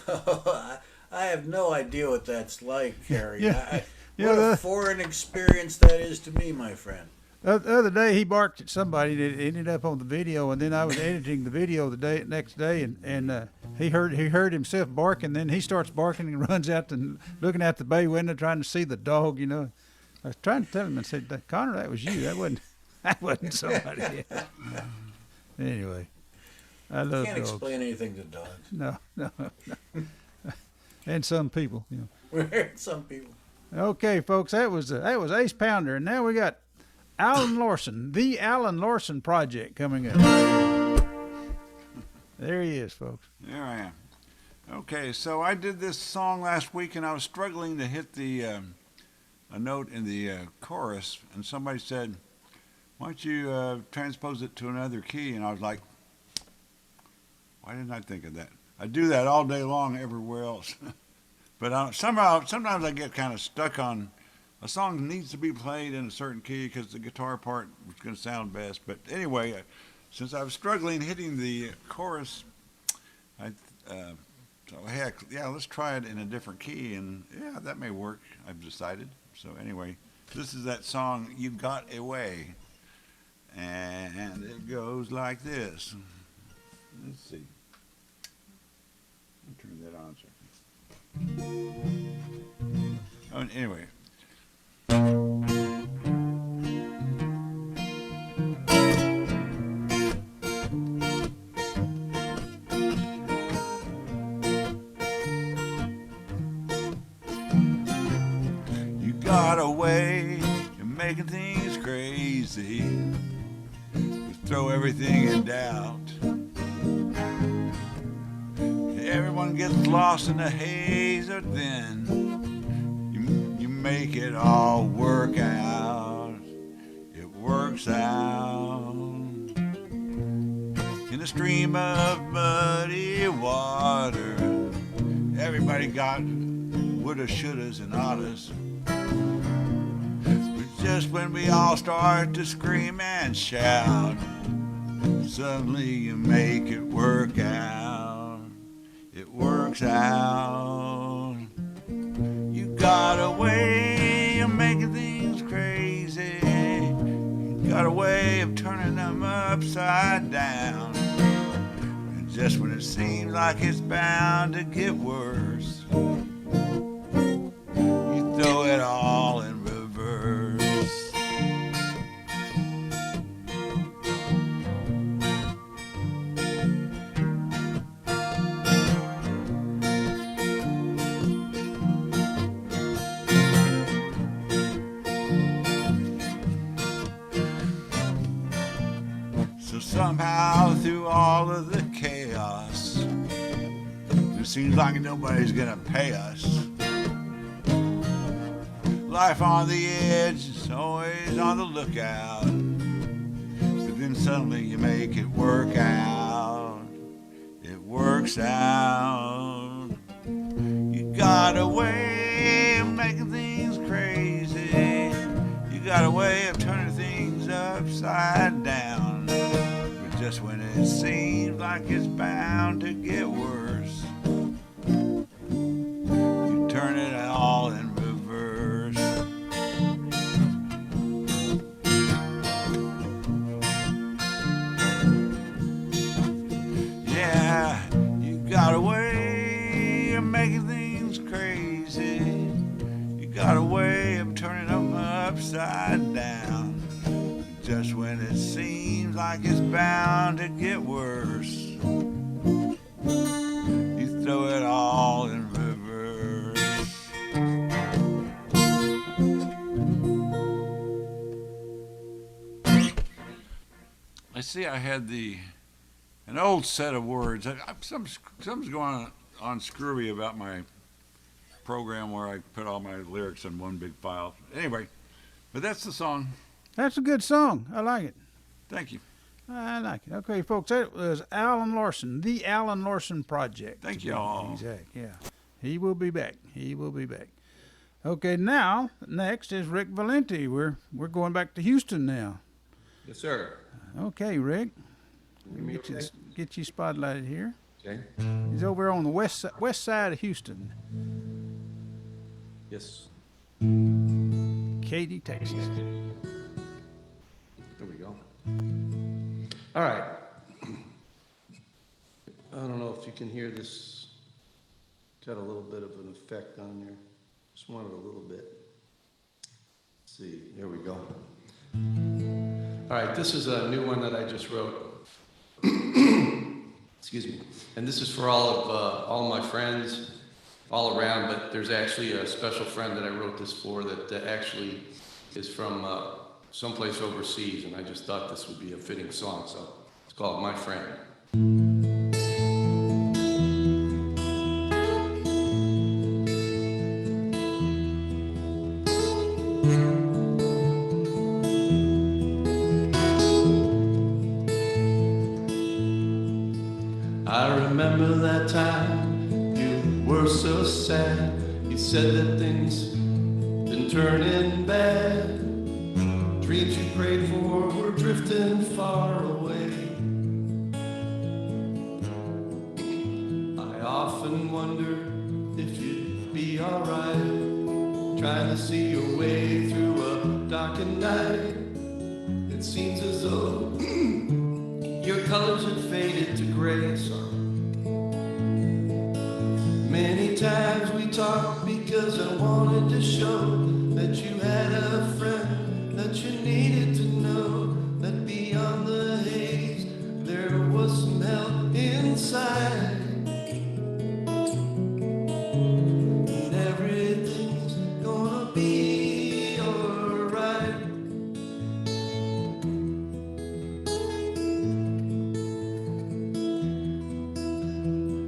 I have no idea what that's like, Harry. Yeah. What a foreign experience that is to me, my friend. The other day he barked at somebody and it ended up on the video, and then I was editing the video next day and he heard himself barking. Then he starts barking and runs out and looking out the bay window trying to see the dog. You know, I was trying to tell him and said, Connor, that was you. That wasn't somebody else. Anyway, I love Can't dogs. explain anything to dogs. No. And some people, you know. Some people. Okay, folks, that was Ace Pounder, and now we got Alan Larson, the Alan Larson Project coming up. There he is, folks. There I am. Okay, so I did this song last week, and I was struggling to hit a note in the chorus, and somebody said, "Why don't you transpose it to another key?" And I was like, "Why didn't I think of that?" I do that all day long everywhere else. But sometimes I get kind of stuck on a song needs to be played in a certain key because the guitar part is going to sound best. But anyway, since I was struggling hitting the chorus, so heck, yeah, let's try it in a different key, and yeah, that may work, I've decided. So anyway, this is that song, "You Got Away," and it goes like this. Let's see. I'll turn that on. Oh, anyway. You got away, you're making things crazy. You throw everything in doubt. Everyone gets lost in the haze, or then you make it all work out. It works out. In a stream of muddy water, everybody got woulda, shouldas, and oughtas. But just when we all start to scream and shout, suddenly you make it work out. It works out. You got a way of making things crazy. You got a way of turning them upside down. And just when it seems like it's bound to get worse, you throw it all in reverse. So somehow through all of the chaos, it seems like nobody's gonna pay us. Life on the edge is always on the lookout. But then suddenly you make it work out. It works out. You got a way of making things crazy. You got a way of turning things upside down. But just when it seems like it's bound to get worse, you turn it all in reverse. Yeah, you got a way of making things crazy. You got a way of turning them upside down. Just when it seems like it's bound to get worse, you throw it all in reverse. I see I had an old set of words. Something's going on screwy about my program where I put all my lyrics in one big file. Anyway, but that's the song. That's a good song. I like it. Thank you. I like it. Okay, folks, that was Alan Larson, the Alan Larson Project. Thank you all. Exactly, yeah. He will be back. He will be back. Okay, now, next is Rick Valenti. We're going back to Houston now. Yes, sir. Okay, Rick. Get you spotlighted here. Okay. He's over on the west side of Houston. Yes. Katy, Texas. There we go. All right. I don't know if you can hear this. Got a little bit of an effect on there. Just wanted a little bit. Let's see, there we go. All right, this is a new one that I just wrote. Excuse me. And this is for all my friends all around, but there's actually a special friend that I wrote this for that actually is from someplace overseas, and I just thought this would be a fitting song, so it's called My Friend. I remember that time you were so sad. You said that things been turning bad. Dreams you prayed for were drifting far away. I often wonder if you'd be alright, trying to see your way through a darkened night. It seems as though your colors had faded to gray. So many times we talked because I wanted to show that you had a friend, that you needed to know that beyond the haze there was some help inside. And everything's gonna be alright.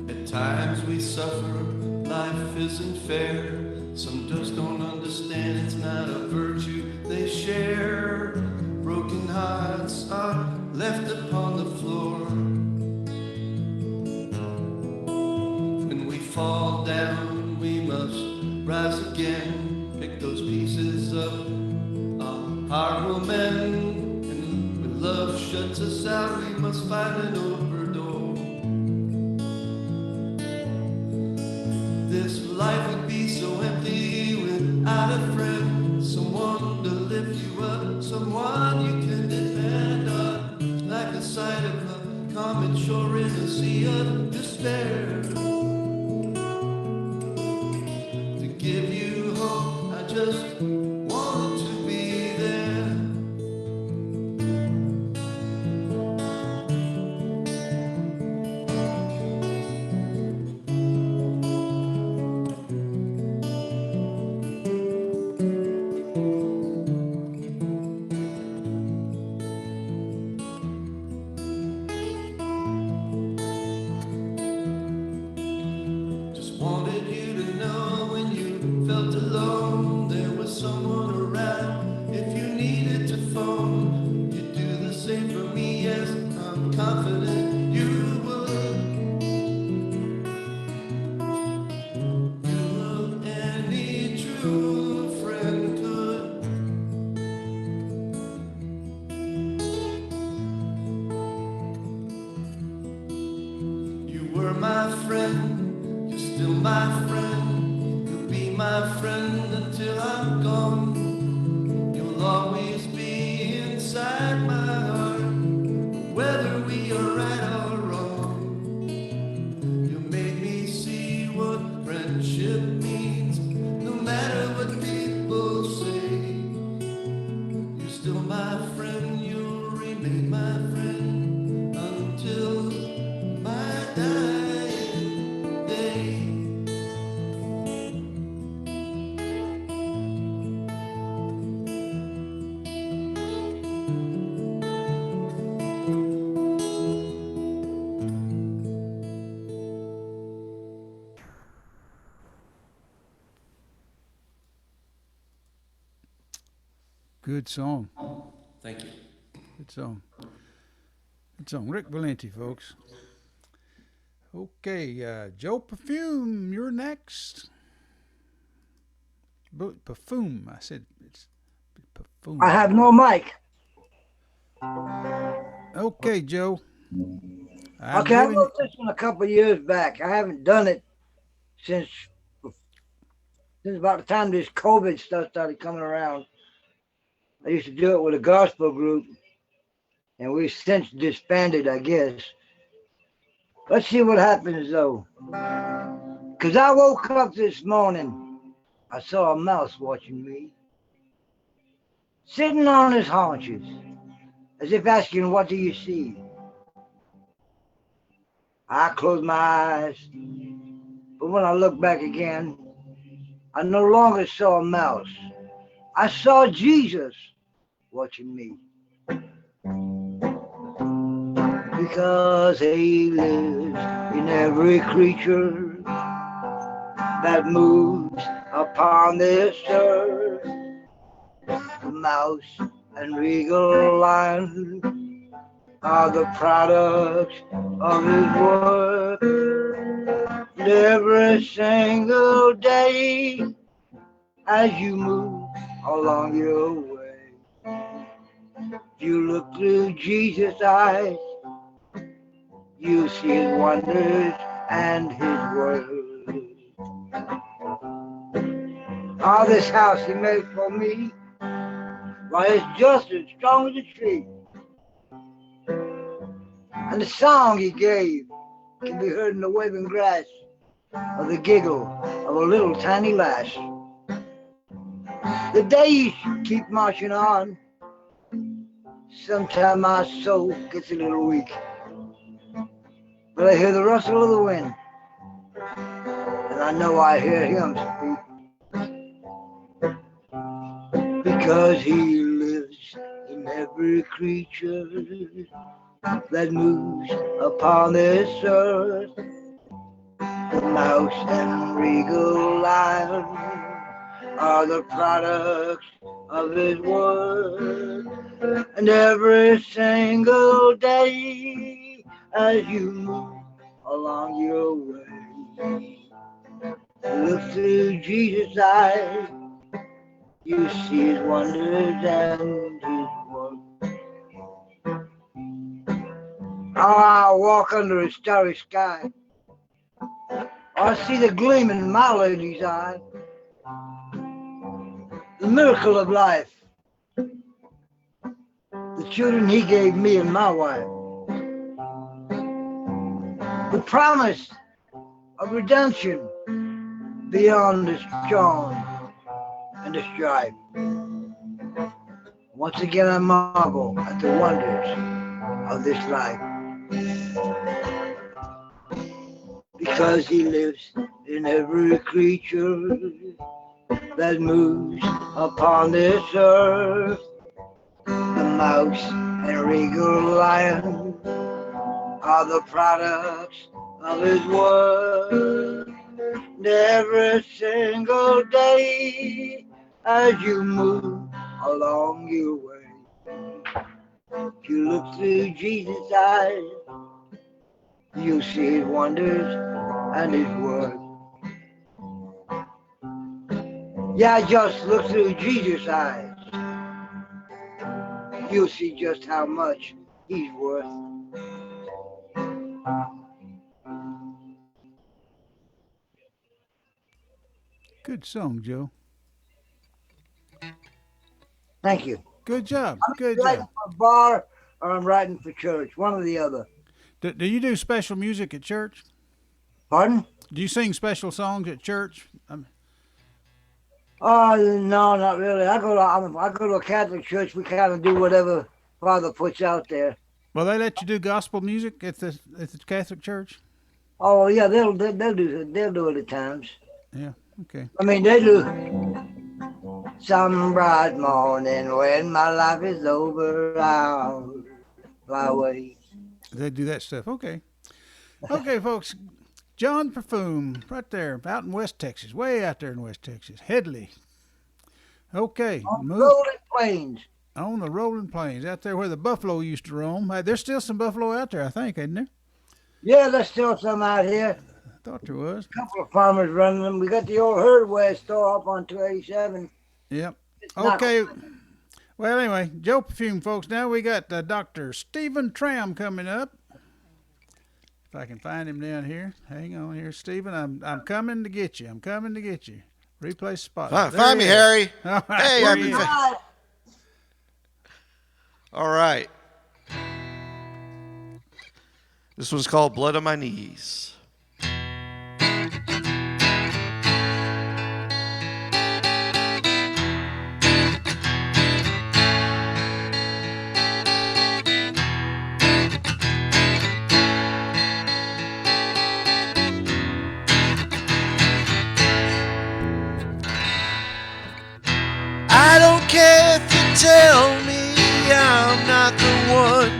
At Sometimes we suffer, life isn't fair. Some just don't understand, it's not a virtue they share. Broken hearts are left upon the floor. When we fall down, we must rise again. Pick those pieces up, our heart will mend. And when love shuts us out, we must find an open door. This life would be so empty without a friend, someone to lift you up, someone you can depend on. Like the sight of a comet shore in a sea of despair. To give you hope, I just wanted to be there. Wanted you to know when you felt alone, there was someone around. If you needed to phone, you'd do the same for me. Yes, I'm confident you would. You would, any true friend could. You were my friend. Still my friend, you'll be my friend until I'm gone. You'll always be inside my heart, whether we are right or wrong. You made me see what friendship means, no matter what people say. You're still my friend, you'll remain my friend until my dying day. Good song. Thank you. Good song. Good song. Rick Valenti, folks. Okay, Joe Perfume, you're next. Perfume. I said it's Perfume. I have no mic. Okay, Joe. Okay, I wrote this one a couple of years back. I haven't done it since about the time this COVID stuff started coming around. I used to do it with a gospel group, and we've since disbanded, I guess. Let's see what happens, though. Because I woke up this morning, I saw a mouse watching me, sitting on his haunches, as if asking, what do you see? I closed my eyes, but when I looked back again, I no longer saw a mouse. I saw Jesus watching me. Because he lives in every creature that moves upon this earth. The mouse and regal lion are the products of his work. And every single day as you move along your way, if you look through Jesus' eyes, you see his wonders and his word. Oh, this house he made for me, why, it's just as strong as a tree. And the song he gave can be heard in the waving grass or the giggle of a little tiny lass. The days keep marching on. Sometimes my soul gets a little weak, but I hear the rustle of the wind, and I know I hear him speak. Because he lives in every creature that moves upon this earth. Mouse and regal lion are the products of his word. And every single day as you move along your way, look through Jesus' eyes, you see his wonders and his work. I walk under a starry sky, I see the gleam in my lady's eye, the miracle of life, the children he gave me and my wife, the promise of redemption beyond the storm and the strife. Once again I marvel at the wonders of this life, because he lives in every creature that moves upon this earth. The mouse and regal lion are the products of his word. And every single day as you move along your way, if you look through Jesus' eyes, you'll see his wonders and his word. Yeah, just look through Jesus' eyes. You'll see just how much he's worth. Good song, Joe. Thank you. Good job. I'm Good writing job. for a bar or I'm writing for church, one or the other. Do you do special music at church? Pardon? Do you sing special songs at church? Oh, no, not really. I go to a Catholic church. We kind of do whatever Father puts out there. Well, they let you do gospel music at the Catholic church? Oh yeah, they'll do it at times. Yeah. Okay. I mean, they do. Some bright morning when my life is over, I'll fly away. They do that stuff. Okay. Okay, folks. John Perfume, right there, out in West Texas, way out there in West Texas, Headley. Okay. On the rolling plains. On the rolling plains, out there where the buffalo used to roam. There's still some buffalo out there, I think, isn't there? Yeah, there's still some out here. I thought there was. A couple of farmers running them. We got the old herdware store up on 287. Yep. Okay. Well, anyway, Joe Perfume, folks. Now we got Dr. Stephen Tram coming up. If I can find him down here. Hang on here, Stephen. I'm coming to get you. I'm coming to get you. Replay spot. Find me, Harry. All right. Hey, There I've he been. is. All right. This one's called Blood on My Knees. I don't care if you tell me I'm not the one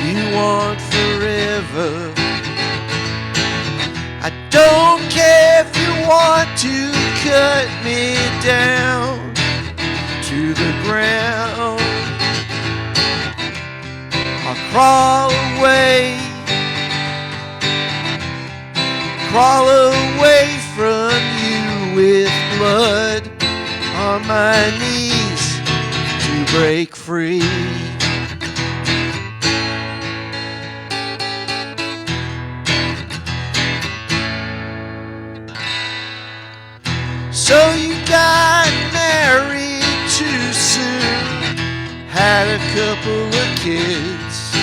you want forever. I don't care if you want to cut me down to the ground. I'll crawl away from you with blood on my knees to break free. So you got married too soon, had a couple of kids,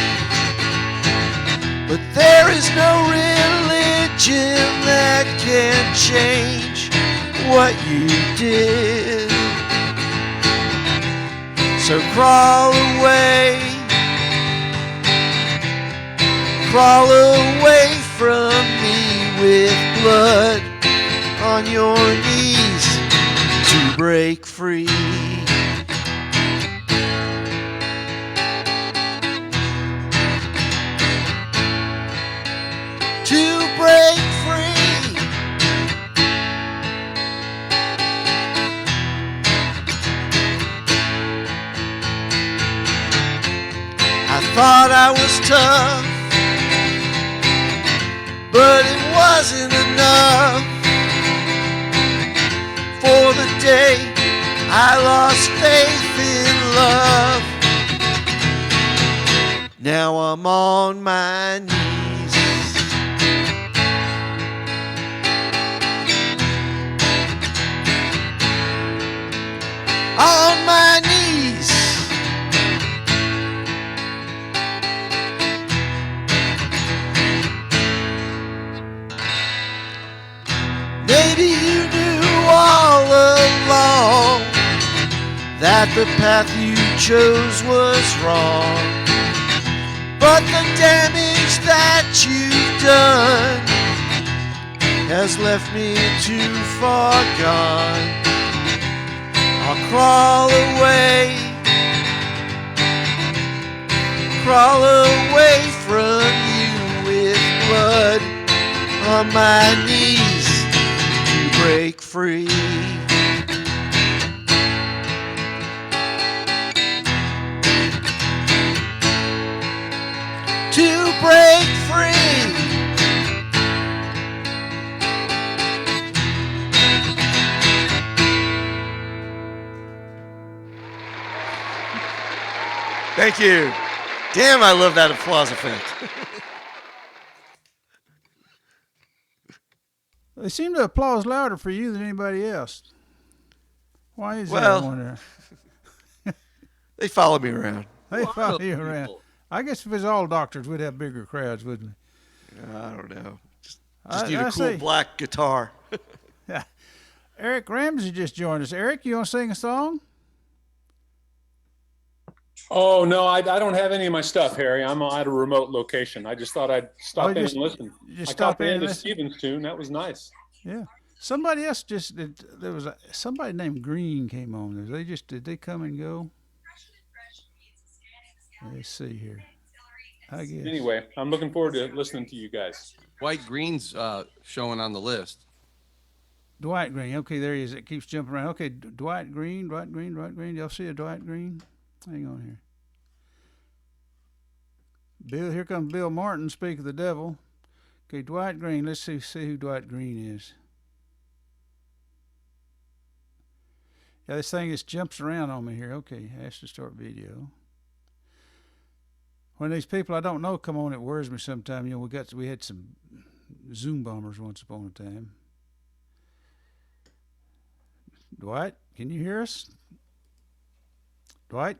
but there is no religion that can change what you did. So crawl away from me with blood on your knees to break free. To break free. thought I was tough, but it wasn't enough. For the day I lost faith in love, now I'm on my knees. On my knees. Maybe you knew all along that the path you chose was wrong, but the damage that you've done has left me too far gone. I'll crawl away from you with blood on my knees to break free. To break free. Thank you. Damn, I love that applause effect. They seem to applause louder for you than anybody else. Why is that? I wonder? They follow me around. They follow you around. I guess if it's all doctors, we'd have bigger crowds, wouldn't we? I don't know. Just need a cool black guitar. Yeah. Eric Ramsey just joined us. Eric, you want to sing a song? Oh, no, I don't have any of my stuff, Harry. I'm at a remote location. I just thought I'd stop in and listen. I caught the end of Stevens' tune. That was nice. Yeah. Somebody else there was somebody named Green came on. Did they come and go? Let's see here. I guess. Anyway, I'm looking forward to listening to you guys. Dwight Green's showing on the list. Dwight Green. Okay, there he is. It keeps jumping around. Okay, Dwight Green. Y'all see a Dwight Green? Hang on here. Bill, here comes Bill Martin, speak of the devil. Okay, Dwight Green. Let's see who Dwight Green is. Yeah, this thing just jumps around on me here. Okay, has to start video. When these people I don't know come on, it worries me sometimes. You know, we had some Zoom bombers once upon a time. Dwight, can you hear us? Dwight?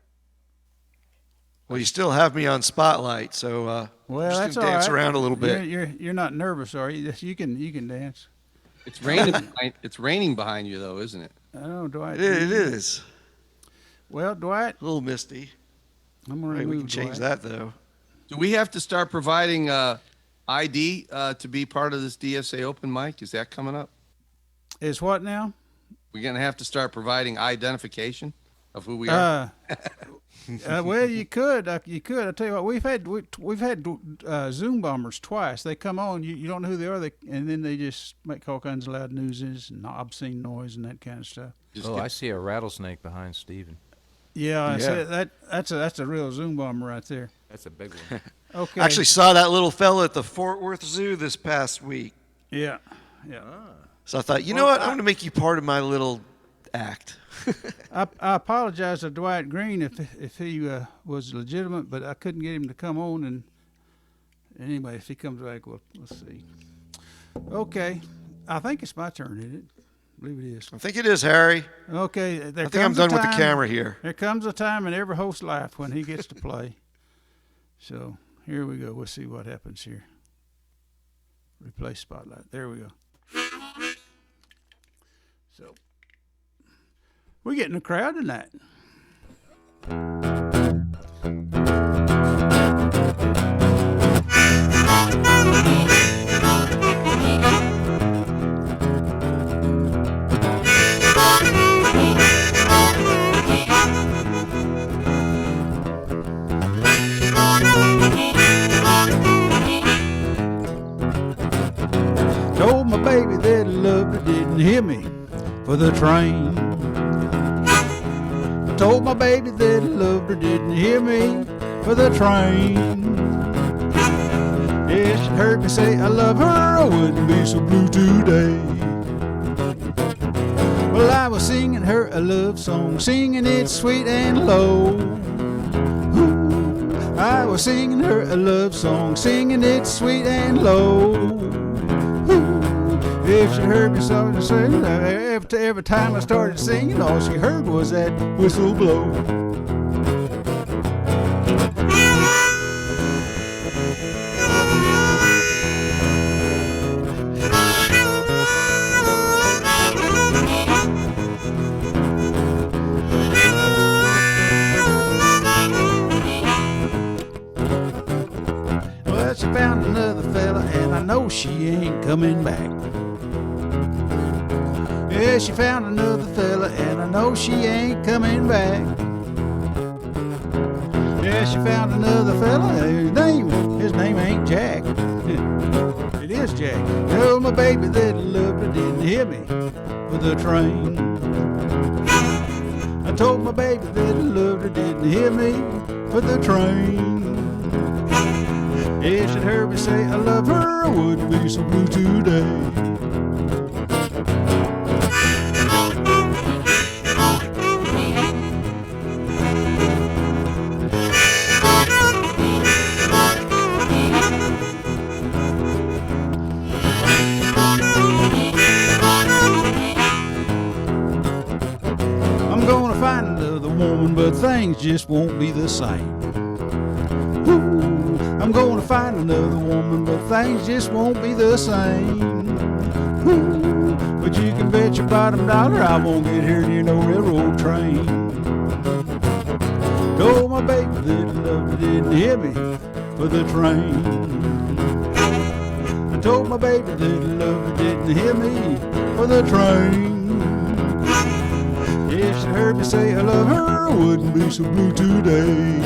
Well, you still have me on Spotlight, so well, just that's gonna dance all right. around a little bit. You're not nervous, are you? You can dance. It's raining. It's raining behind you, though, isn't it? I know, Dwight. It is. Well, Dwight, A little misty. I'm gonna Maybe we remove can change Dwight. that, though. Do we have to start providing ID to be part of this DSA open mic? Is that coming up? Is what now? We're going to have to start providing identification of who we are. Well, you could. I tell you what, we've had Zoom bombers twice. They come on, you don't know who they are, and then they just make all kinds of loud noises and obscene noise and that kind of stuff. I see a rattlesnake behind Steven. Yeah. So that's a real Zoom bomber right there. That's a big one. Okay. Actually saw that little fella at the Fort Worth Zoo this past week. Yeah. So I thought, you know what? I'm going to make you part of my little act. I apologize to Dwight Green if he was legitimate, but I couldn't get him to come on. And anyway, if he comes back, we'll see. Okay, I think it's my turn, isn't it? I believe it is. I think it is, Harry. Okay, I think I'm done with the camera here. There comes a time in every host's life when he gets to play. So here we go. We'll see what happens here. Replace spotlight. There we go. So we're getting a crowd tonight. Told my baby that I loved her, didn't hear me for the train. Told my baby that I loved her, didn't hear me for the train. Yeah, she heard me say I love her, I wouldn't be so blue today. Well, I was singing her a love song, singing it sweet and low. Ooh, I was singing her a love song, singing it sweet and low. Ooh, if she heard me sing, every time I started singing, all she heard was that whistle blow. Well, she found another fella, and I know she ain't coming back. Yeah, she found another fella, and I know she ain't coming back. Yeah, she found another fella, his name ain't Jack. It is Jack. You know, my baby that loved her didn't hit me with a train. I told my baby that I loved her didn't hit me with the train. If she'd heard me say I love her, I wouldn't be so blue today. I'm gonna find another woman, but things just won't be the same. Ooh, I'm gonna find another woman, but things just won't be the same. Ooh, but you can bet your bottom dollar I won't get here near no railroad train. Told my baby that love her didn't hit me for the train. I told my baby that love her didn't hit me for the train. If she heard me say I love her, I wouldn't be so blue today.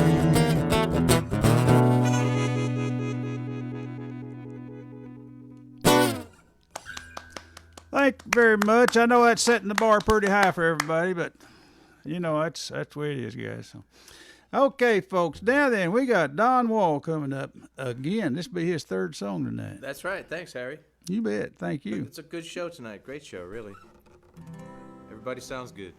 Thank you very much. I know that's setting the bar pretty high for everybody, but you know that's the way it is, guys. So, okay, folks. Now then, we got Don Wall coming up again. This will be his third song tonight. That's right. Thanks, Harry. You bet. Thank you. It's a good show tonight. Great show, really. Everybody sounds good.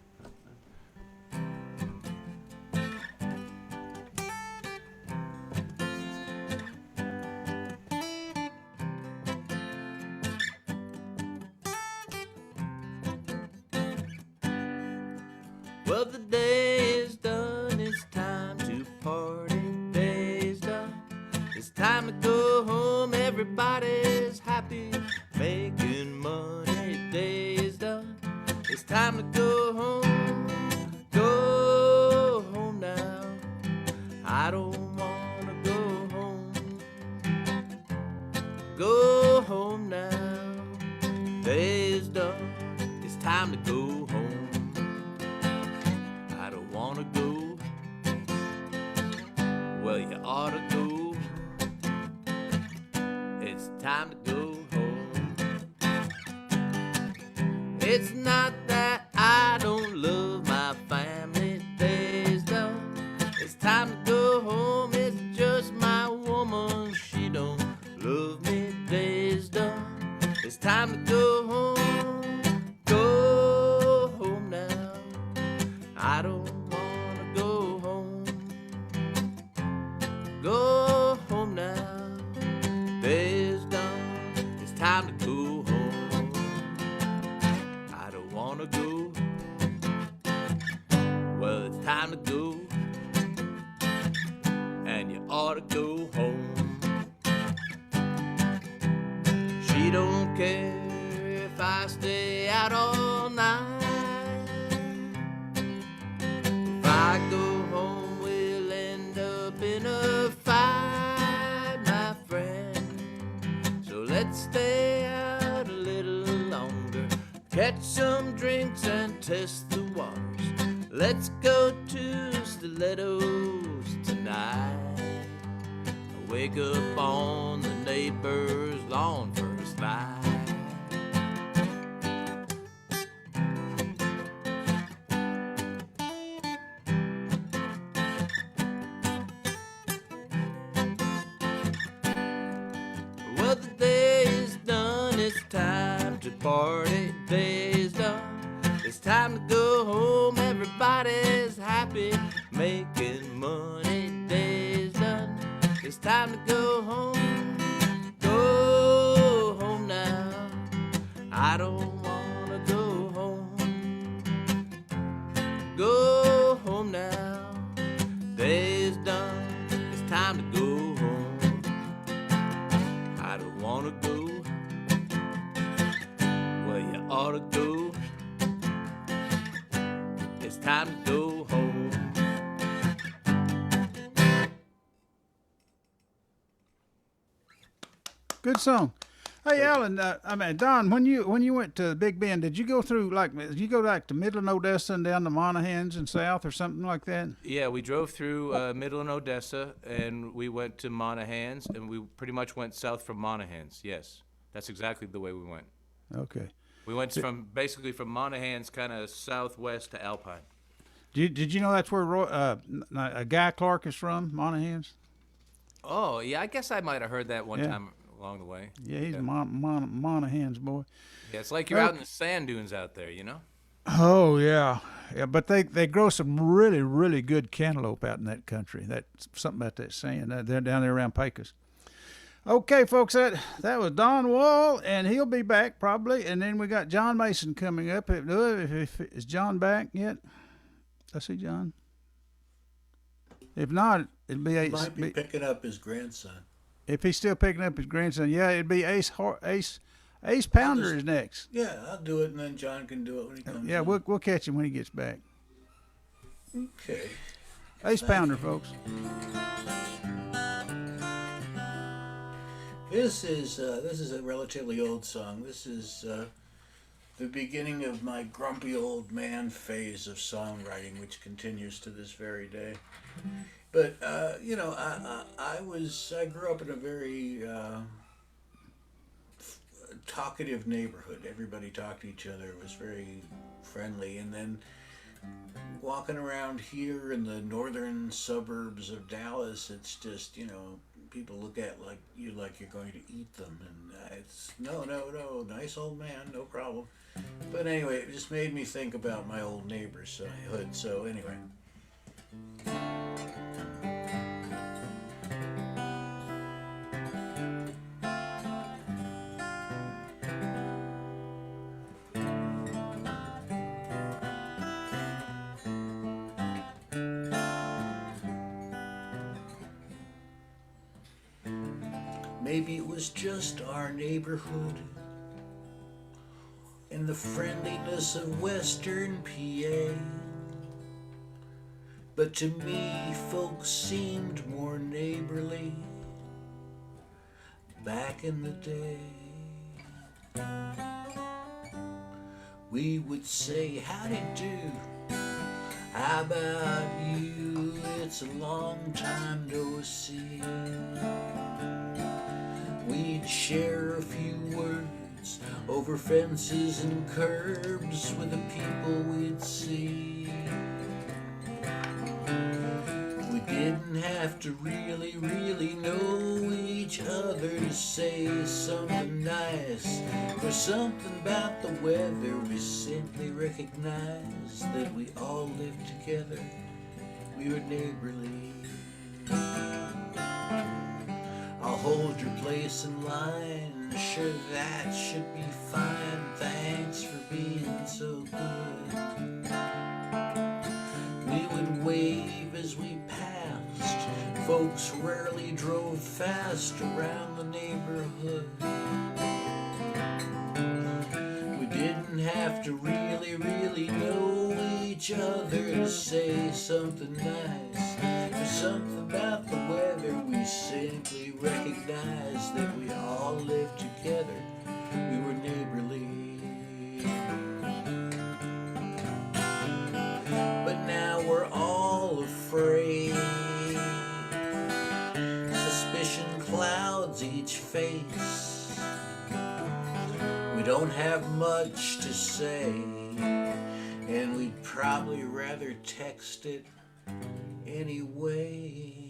Well, the day is done, it's time to party. Day is done, it's time to go home. Everybody's happy, making money. Day is done, it's time to go home. Go home now, I don't wanna go home. Go home now, day is done, it's time to go home. Wanna go? Well, you ought to go. It's time to go home. It's not that I don't love my family. Day's done. It's time to go home. It's just my woman. She don't love me. Day's done. It's time to go home. Go home now. I don't go home now, day's done, it's time to go home. I don't wanna go, well it's time to go, and you ought to go home. She don't care if I stay out all night. If I go home, we'll end up in a fight, my friend. So let's stay out a little longer, catch some drinks and test the waters. Let's go to Stilettos tonight. Wake up on the neighbor's lawn for a slide. time to party, day's done. It's time to go home, everybody's happy, making money, day's done. It's time to go home now. I don't wanna go home. Go home now, day's done. It's time to go home. I don't wanna go. Well, you ought to go. It's time to go home. Good song. Hey, Alan, Don, when you went to Big Bend, did you go through, did you go like to Midland, Odessa, and down to Monahans and south or something like that? Yeah, we drove through Midland, Odessa, and we went to Monahans, and we pretty much went south from Monahans. Yes, that's exactly the way we went. Okay. We went basically from Monahans kind of southwest to Alpine. Did you know that's where Guy Clark is from, Monahans? Oh, yeah, I guess I might have heard that one time along the way. Yeah, he's Monahans boy. Yeah, it's like you're out in the sand dunes out there, you know? Oh, yeah. Yeah, but they grow some really, really good cantaloupe out in that country. That's something about that sand. They're down there around Pecos. Okay, folks, that was Don Wall, and he'll be back probably. And then we got John Mason coming up. Is John back yet? I see John. If not, it'll be He might be picking up his grandson. If he's still picking up his grandson, yeah, it'd be Ace Pounder is next. Yeah, I'll do it, and then John can do it when he comes. Yeah, we'll catch him when he gets back. Okay. Ace Pounder, folks. This is a relatively old song. This is the beginning of my grumpy old man phase of songwriting, which continues to this very day. But I grew up in a very talkative neighborhood. Everybody talked to each other. It was very friendly. And then walking around here in the northern suburbs of Dallas, it's just, people look at you like you're going to eat them, and it's no, nice old man, no problem. But anyway, it just made me think about my old neighborhood. So anyway. Maybe it was just our neighborhood and the friendliness of Western PA. But to me, folks seemed more neighborly back in the day. We would say, howdy do, how about you? It's a long time no see. We'd share a few words over fences and curbs with the people we'd see. We didn't have to really, really know each other to say something nice or something about the weather. We simply recognized that we all lived together. We were neighborly. I'll hold your place in line, sure that should be fine. Thanks for being so good. We would wave as we passed. Folks rarely drove fast around the neighborhood. We didn't have to really, really know each other to say something nice or something about the weather. We simply recognized that we all lived together. We were neighborly. But now we're all afraid. Suspicion clouds each face. We don't have much to say, and we'd probably rather text it anyway.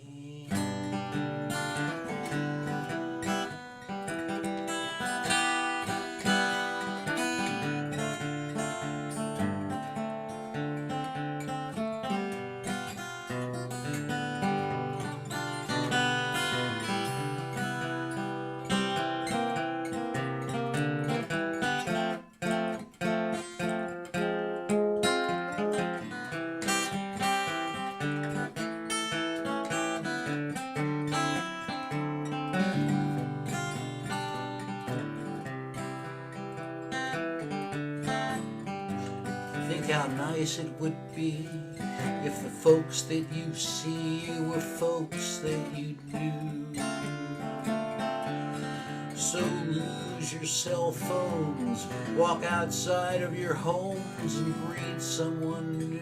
think how nice it would be if the folks that you see were folks that you knew. So lose your cell phones, walk outside of your homes and greet someone new.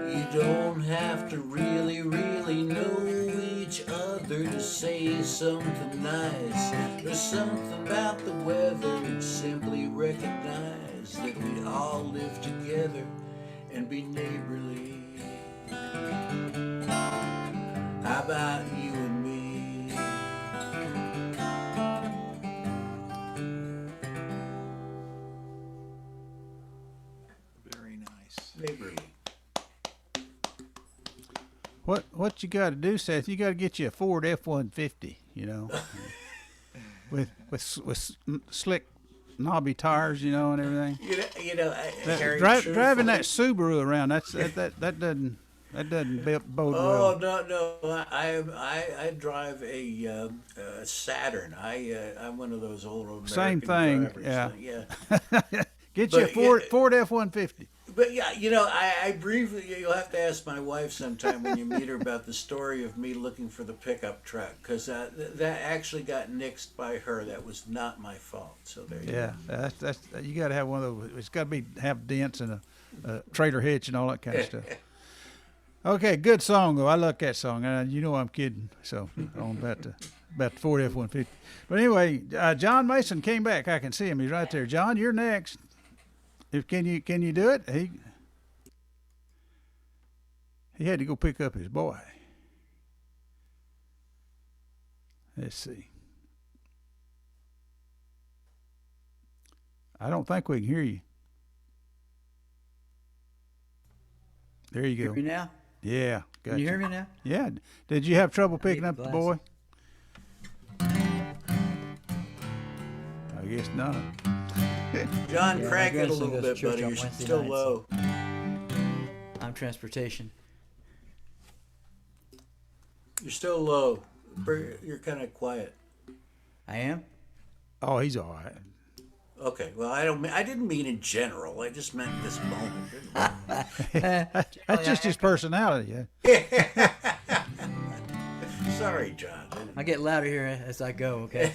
You don't have to really know each other to say something nice. There's something about the weather, simply recognize that we all live together and be neighborly. How about you and me? Very nice. Neighborly. What you got to do, Seth? You got to get you a Ford F-150. You know, with slick, knobby tires. You know, and everything. Harry, Driving that Subaru around. That doesn't bode well. No. I drive a Saturn. I'm one of those old American Same thing. drivers. Yeah. Yeah. Get you a Ford F-150. But yeah, I briefly, you'll have to ask my wife sometime when you meet her about the story of me looking for the pickup truck, because that actually got nixed by her. That was not my fault. So there you go. That's you got to have one of those. It's got to have dents and a trailer hitch and all that kind of stuff. Okay, good song though. I like that song. You know I'm kidding. So on about the Ford F-150. But anyway, John Mason came back. I can see him. He's right there. John, you're next. Can you do it? He had to go pick up his boy. Let's see. I don't think we can hear you. There you go. Hear me now? Yeah. Gotcha. Can you hear me now? Yeah. Did you have trouble picking up the boy? I guess not. John, Yeah, crank my it a grandson little goes to bit, church buddy. on You're Wednesday still nights. low. I'm transportation. You're still low. You're kind of quiet. I am? Oh, he's all right. Okay. Well, I didn't mean in general. I just meant this moment. That's just his personality. Yeah. Sorry, John. I get louder here as I go, okay?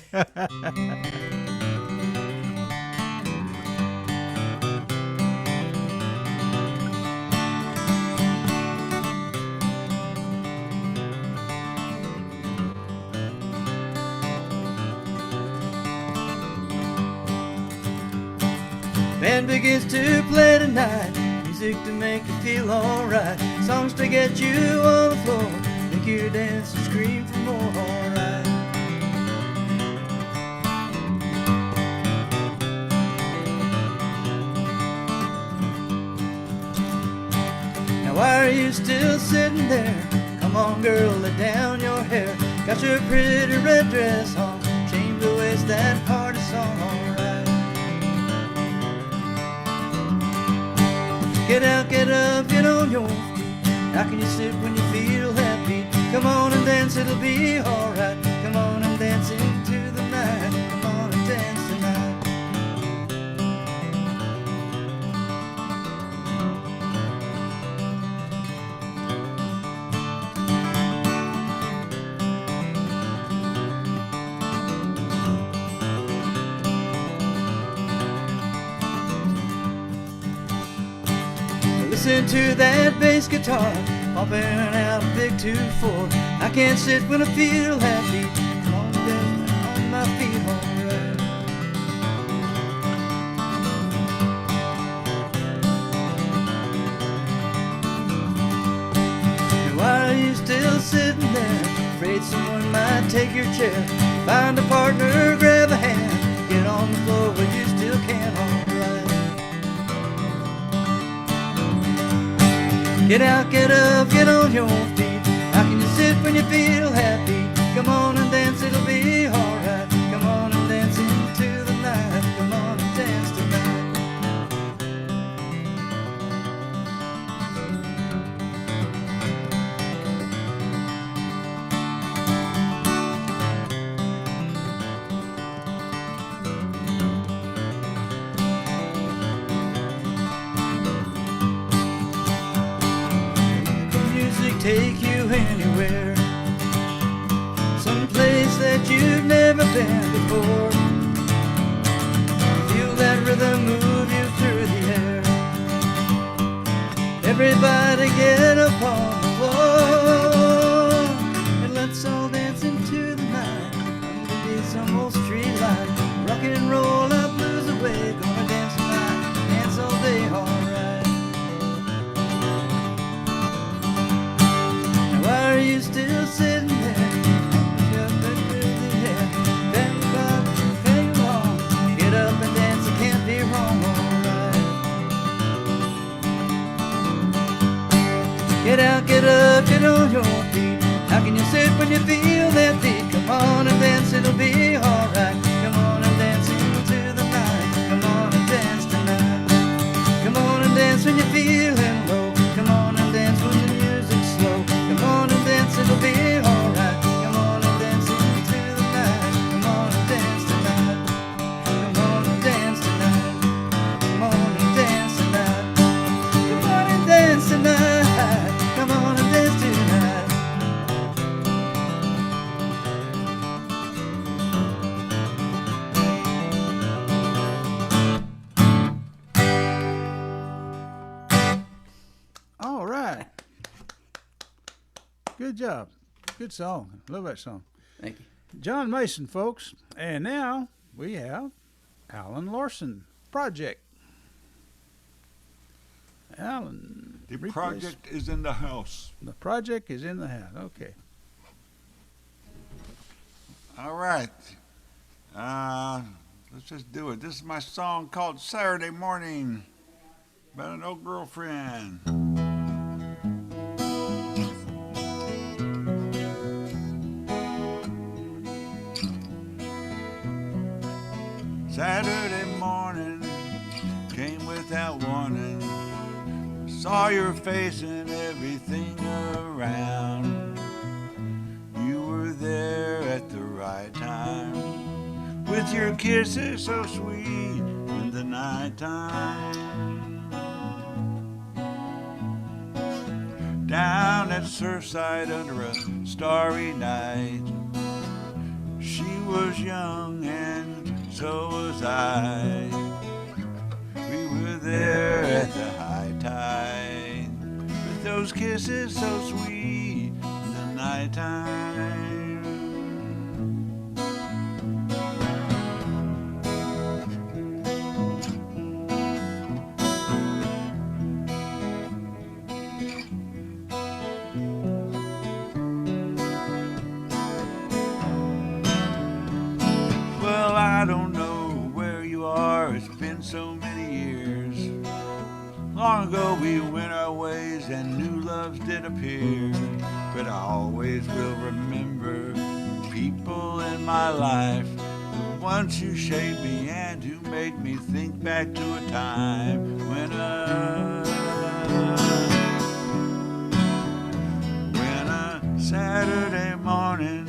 Band begins to play tonight, music to make you feel alright, songs to get you on the floor, make you dance and scream for more, alright. Now why are you still sitting there? Come on girl, let down your hair, got your pretty red dress on, shame to waste that party song, alright. Get out, get up, get on your feet. How can you sit when you feel happy? Come on and dance, it'll be alright. Come on and dance into the night. Come on and dance tonight. Listen to that bass guitar, pumping out a big 2-4. I can't sit when I feel happy. Come on, dance on my feet, alright. And why are you still sitting there? Afraid someone might take your chair. Find a partner, grab a hand, get on the floor where you still can, alright. Get out, get up, get on your feet. How can you sit when you feel happy? Come on and dance, it'll be alright. Come on and dance into the night. Come on and dance tonight. take you anywhere, someplace that you've never been before. Feel that rhythm move you through the air. Everybody get up on the floor and let's all dance into the night underneath some old street light. Rock and roll our blues away, gonna dance tonight, dance all day, alright. Now why are you still sitting there? Up and through the air, bend up, hang on, get up and dance, it can't be wrong, alright. Get out, get up, get on your feet. How can you sit when you feel that beat? Come on and dance, it'll be alright. Come on and dance into the night. Come on and dance tonight. Come on and dance when you're feeling low. Come on and dance when the music's slow. Come on and dance, it'll be alright. Come on and dance into the night. Come on and dance tonight. Come on and dance tonight. Come on and dance tonight. Come on and dance tonight. Come on and dance tonight. All right. Good job. Good song. Love that song. Thank you. John Mason, folks. And now we have Alan Larson Project. Alan. The replace- project is in the house. The project is in the house. Okay. All right. Let's just do it. This is my song called Saturday Morning about an old girlfriend. Saturday morning came without warning. Saw your face and everything around. You were there at the right time, with your kisses so sweet in the nighttime. Down at Surfside under a starry night, she was young and so was I. We were there at the high tide, with those kisses so sweet in the nighttime. Well, I don't know where you are, it's been so many years. Long ago we went our ways and new loves did appear. But I always will remember people in my life, the ones who shaped me and who made me think back to a time when a Saturday morning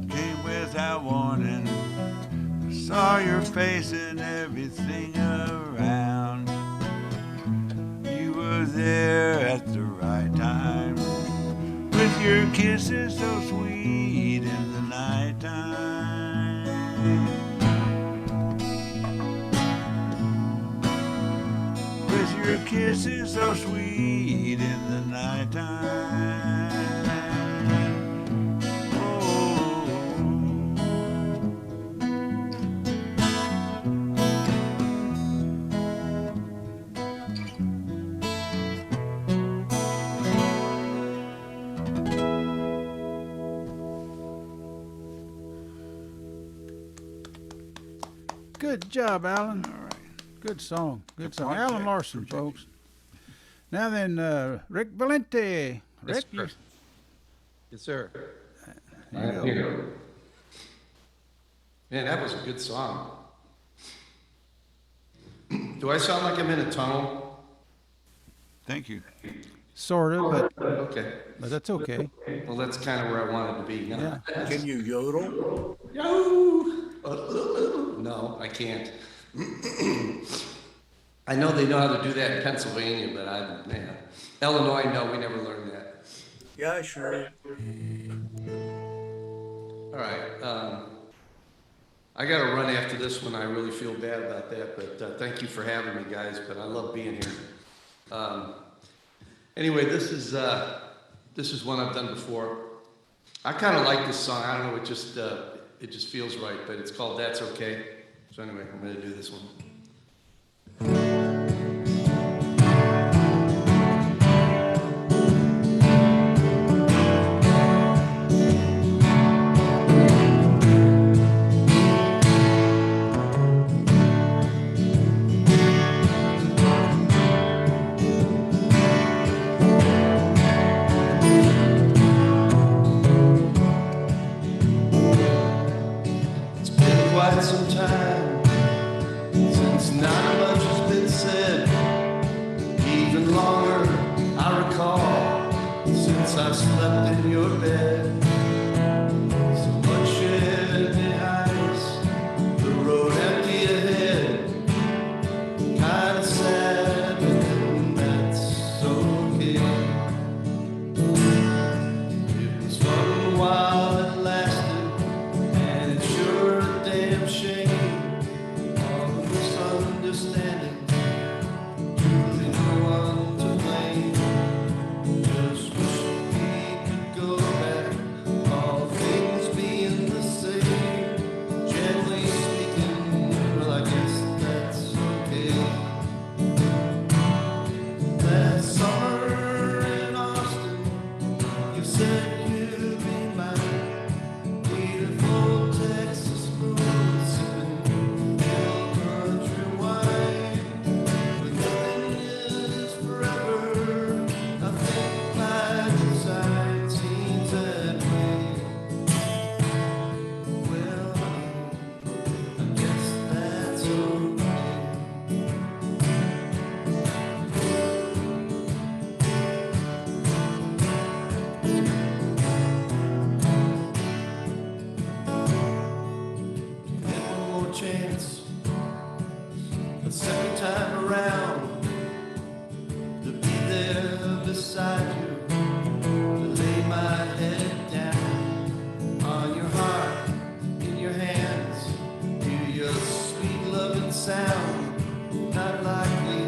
came without warning. I saw your face and everything around. You were there at the right time, with your kisses so sweet in the nighttime. With your kisses so sweet in the nighttime. Good job, Alan. All right. Good song. Good The song. project. Alan Larson, folks. Now then, Rick Valenti. Rick, you, Yes, sir. here you go. Here. Man, that was a good song. Do I sound like I'm in a tunnel? Thank you. Sort of, Okay. but that's okay. Well, that's kind of where I wanted to be. Yeah. Can you yodel? Yahoo! No, I can't. I know they know how to do that in Pennsylvania, but man, Illinois, no, we never learned that. Yeah, sure. All right. I got to run after this one. I really feel bad about that, but thank you for having me, guys. But I love being here. Anyway, this is one I've done before. I kind of like this song. I don't know. It just feels right. But it's called "That's Okay." So anyway, I'm going to do this one. Quite some time since not much has been said. Even longer, I recall, since I slept in your bed. So much shed behind us, the road empty ahead. Kinda sad, but that's okay. It was fun while it lasted, and it's sure a damn shame. All the misunderstandings, really no one to blame. Just wish we could go back, all things being the same. Gently speaking, well, I guess that's okay. That summer in Austin, you said you'd be mine. Beautiful Texas moon, sipping hill country wine. But nothing is forever. I think my design seems that way. Well, I guess that's okay. One more chance, a second time around, to be there beside you, to lay my head down on your heart, in your hands, hear your sweet loving sound. Not likely,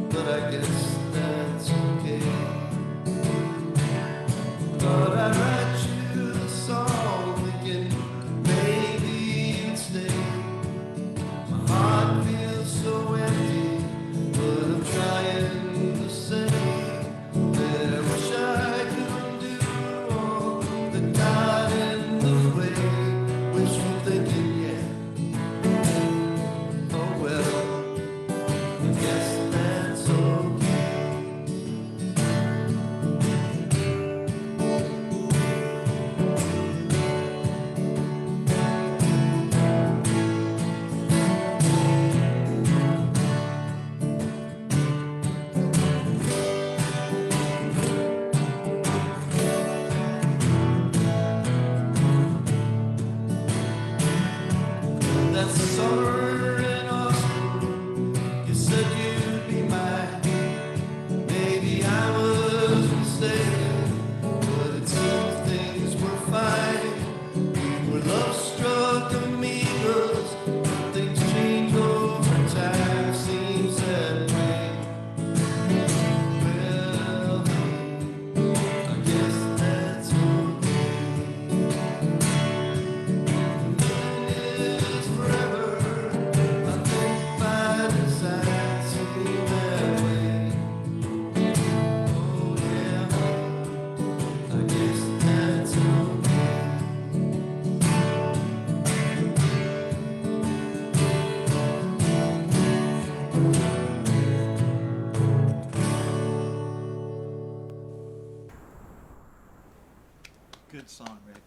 but I guess that's okay. Thought I'd write you the song, thinking maybe you'd stay. My heart feels so empty, but I'm trying to say that I wish I could do all that got in the way. Wishful thinking, yeah. Oh well, I guess that's okay. That summer in Austin, you said you'd be mine. Maybe I was mistaken, but it seems things were fine. We were love-struck amigos, but things change over time. Seems that way. Well, I guess that's okay. Is forever. I think my design seemed that way. Oh yeah, I guess that's okay. Good song, Rick.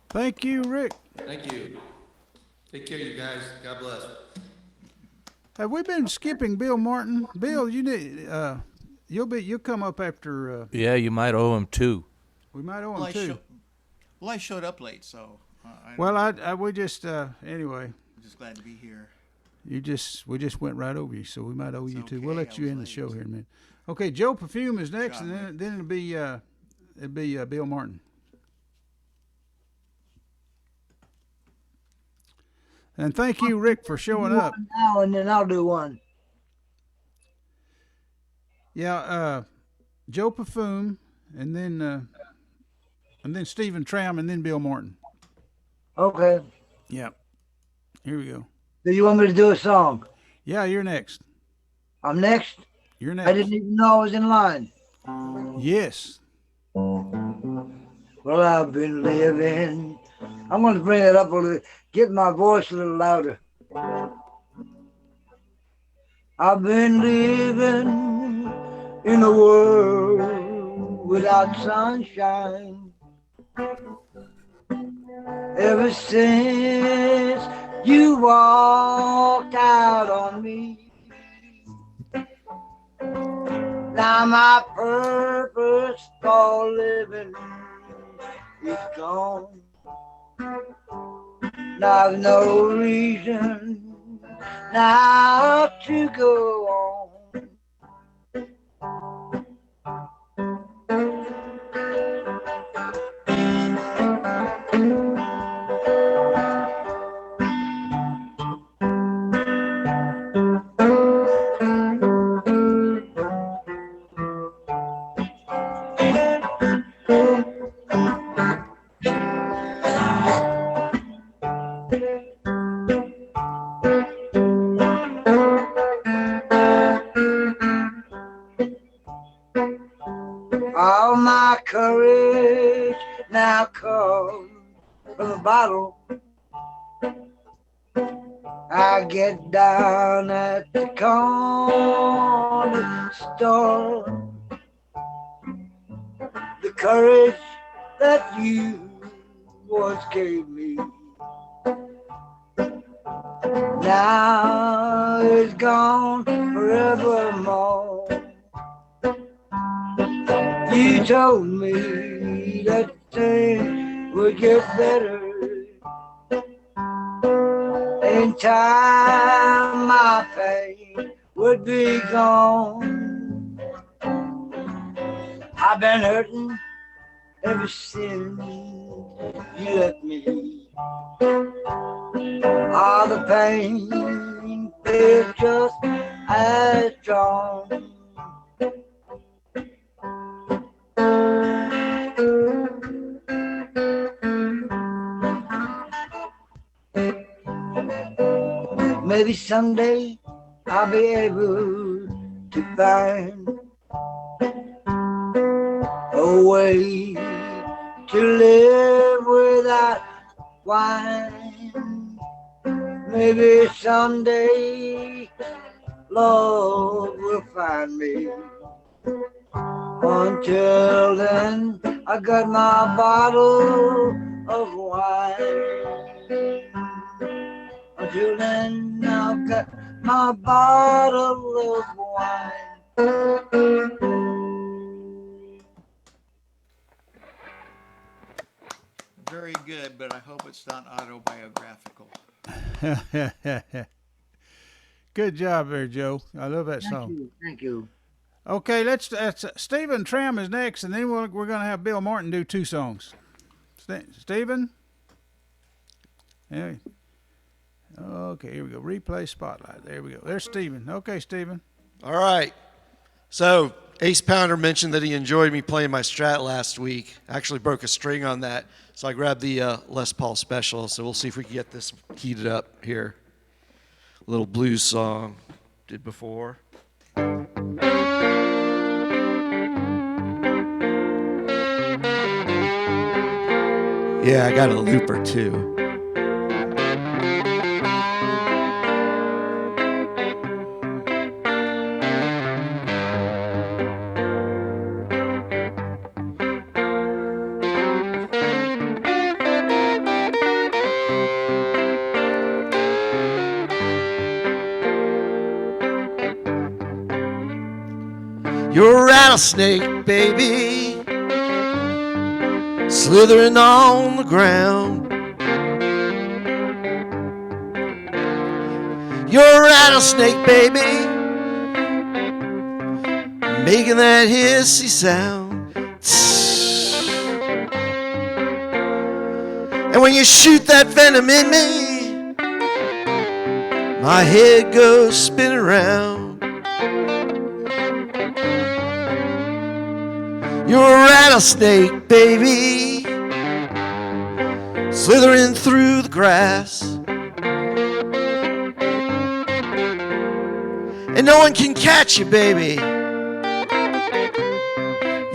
Thank you, Rick. Thank you. Take care, you guys. God bless. Have we been skipping Bill Martin? Bill, you need you'll come up after. Yeah, you might owe him two. We might owe him Well, too. I showed up late, so We just anyway. I'm just glad to be here. We just went right over you, so we might owe you two. We'll okay, let I you was in the late. show here in a minute. Okay, Joe Perfume is next, John, and then it'll be it'd be Bill Martin. And thank you, Rick, for showing up. Now and then I'll do one. Yeah, Joe Perfume, and then Stephen Tram, and then Bill Martin. Okay. Yeah. Here we go. Do you want me to do a song? Yeah, you're next. I'm next? You're next. I didn't even know I was in line. Yes. Well, I've been living. I'm going to bring it up a little, get my voice a little louder. I've been living in a world without sunshine ever since you walked out on me. Now my purpose for living is gone. Now I've no reason now to go on. All my courage now comes from a bottle. I get down at the corner store. The courage that you once gave me now is gone forevermore. You told me that things would get better. In time my pain would be gone. I've been hurting ever since you left me. All the pain feels just as strong. Maybe someday I'll be able to find a way to live without wine. Maybe someday love will find me. Until then, I got my bottle of wine. Until then, I've got my bottle of wine. Very good, but I hope it's not autobiographical. Good job there, Joe. I love that song. Thank you. Okay, let's Stephen Tram is next, and then we're going to have Bill Martin do two songs. Stephen? Yeah. Okay, here we go. Replay Spotlight. There we go. There's Stephen. Okay, Stephen. All right. So Ace Pounder mentioned that he enjoyed me playing my Strat last week. I actually broke a string on that, so I grabbed the Les Paul Special. So we'll see if we can get this heated up here. A little blues song. Did before. Yeah, I got a looper too. You're a rattlesnake, baby, slithering on the ground. You're a rattlesnake, baby, making that hissy sound. And when you shoot that venom in me, my head goes spinning around. You're a rattlesnake, baby, slithering through the grass. And no one can catch you, baby.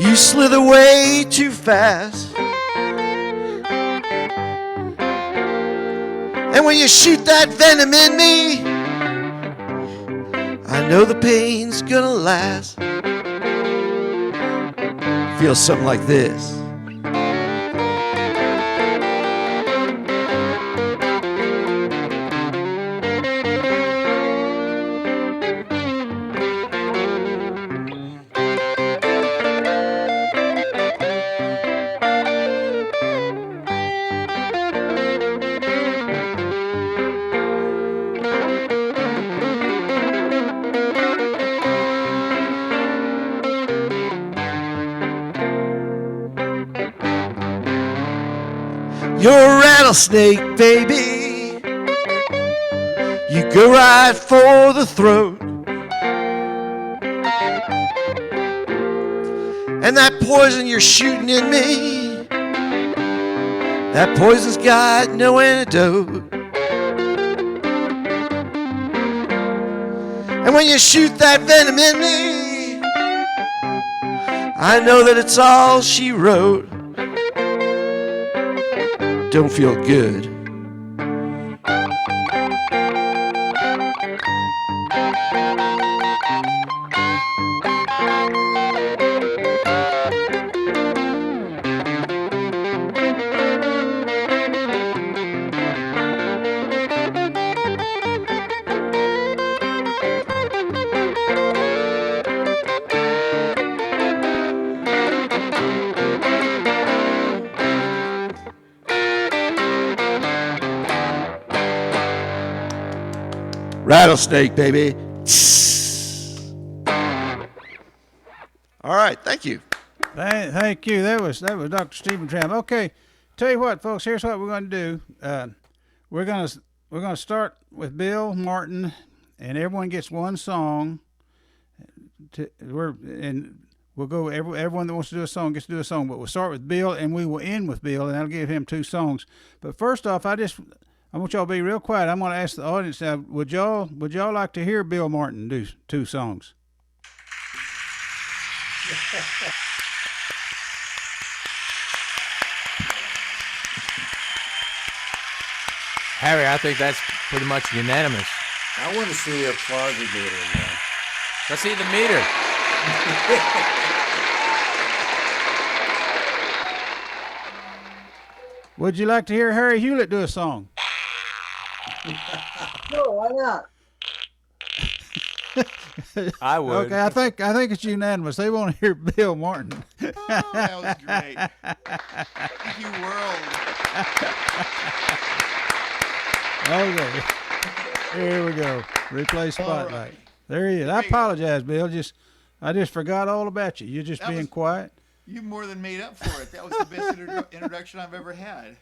You slither way too fast. And when you shoot that venom in me, I know the pain's gonna last. Feels something like this. You're a rattlesnake, baby. You go right for the throat. And that poison you're shooting in me, that poison's got no antidote. And when you shoot that venom in me, I know that it's all she wrote. Don't feel good. Rattlesnake, baby. All right, thank you. Thank you. That was Dr. Stephen Tram. Okay, tell you what, folks. Here's what we're going to do. We're gonna start with Bill Martin, and everyone gets one song. We'll go. Everyone that wants to do a song gets to do a song. But we'll start with Bill, and we will end with Bill, and I'll give him 2 songs. But first off, I want y'all to be real quiet. I'm going to ask the audience now, would y'all like to hear Bill Martin do 2 songs? Harry, I think that's pretty much unanimous. I want to see a closet meter now. Let's see the meter. Would you like to hear Harry Hewlett do a song? No, why not? I would. Okay, I think it's unanimous. They want to hear Bill Martin. Oh, that was great. Thank you, world. Okay, here we go. Replay spotlight. Right. There he is. I apologize, Bill. I just forgot all about you. You're just being quiet. You more than made up for it. That was the best introduction I've ever had.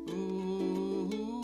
Ooh.